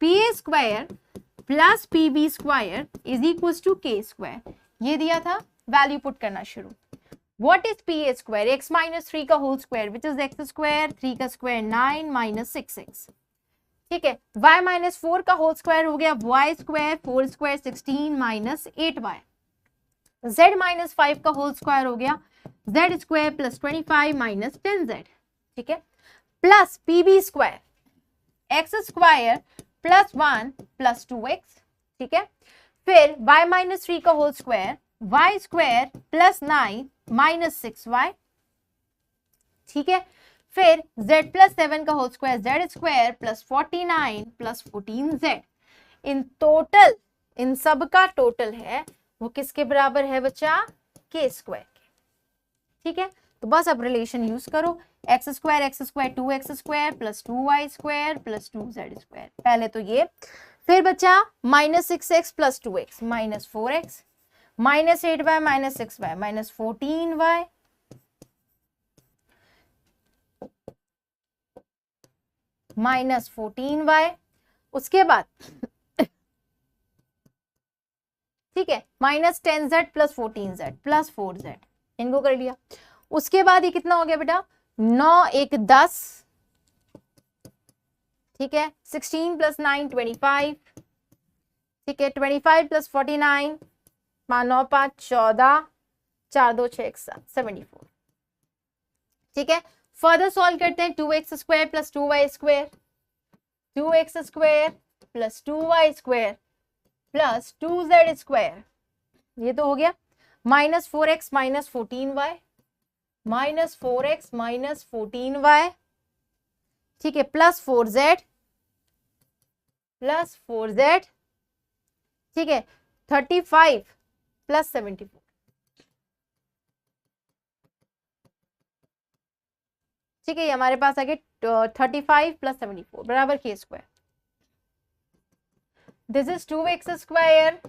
pa square plus pb square is equal to k square, ये दिया था, वैल्यू पुट करना शुरू। What is pa square, x -3 का whole square which is x square, 3 का स्क्वायर 9 -6x, ठीक है। y -4 का होल स्क्वायर हो गया y square, 4 square 16 -8y, z -5 का होल स्क्वायर हो गया z स्क्वायर प्लस 25 -10z, ठीक है। Plus pb square x square +1 + 2x, ठीक है। फिर y -3 का whole square y square +9 -6y, ठीक है। फिर z +7 का whole square z square +49 +14z। In total, इन सब का टोटल है वो किसके बराबर है बच्चा, k स्क्वायर के, ठीक है। तो बस अब रिलेशन यूज करो, x square 2x square plus 2y square plus 2z square, पहले तो ये, फिर बच्चा -6x plus 2x -4x, -8y -6y -14y, -14y, उसके बाद ठीक है -10z plus 14z plus 4z, इनको कर लिया। उसके बाद ये कितना हो गया बेटा, 9 1 10, ठीक है। 16 + 9 25, ठीक है। 25 + 49, 9 5 14, 4 2 6 1 7, 74, ठीक है। फर्दर सॉल्व करते हैं, 2x square plus 2y square, 2x square plus 2y square plus 2z square, ये तो हो गया। -4x -14y, -4x -14y, ठीक है, प्लस 4z, ठीक है। 35 + 74, ठीक है। ये हमारे पास आ गए 35 + 74 बराबर k square. This is 2x square,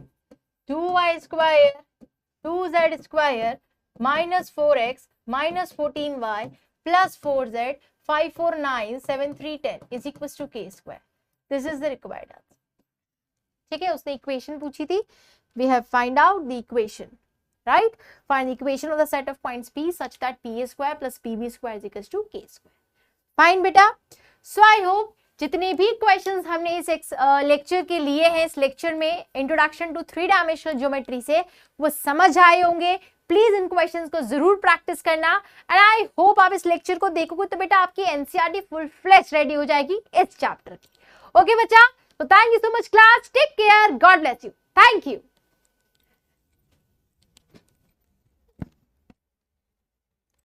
2y square, 2z square, -4x -14y plus 4z, 5 4 9 7 3 10 is equal to k square. This is the required answer, ठीक है। उसने इक्वेशन पूछी थी, we have find out the equation, right? Find the equation of the set of points P such that PA square plus PB square is equals to K square. Fine beta. So I hope जितने भी questions हमने इस lecture के लिए हैं, इस lecture में introduction to 3 dimensional geometry से, वो समझ आए होंगे। प्लीज इन क्वेश्चंस को जरूर प्रैक्टिस करना एंड आई होप आप इस लेक्चर को देखोगे तो बेटा आपकी एनसीईआरटी फुल फ्लेश रेडी हो जाएगी इस चैप्टर की। ओके बच्चा, तो thank you so much class, take care, God bless you, thank you.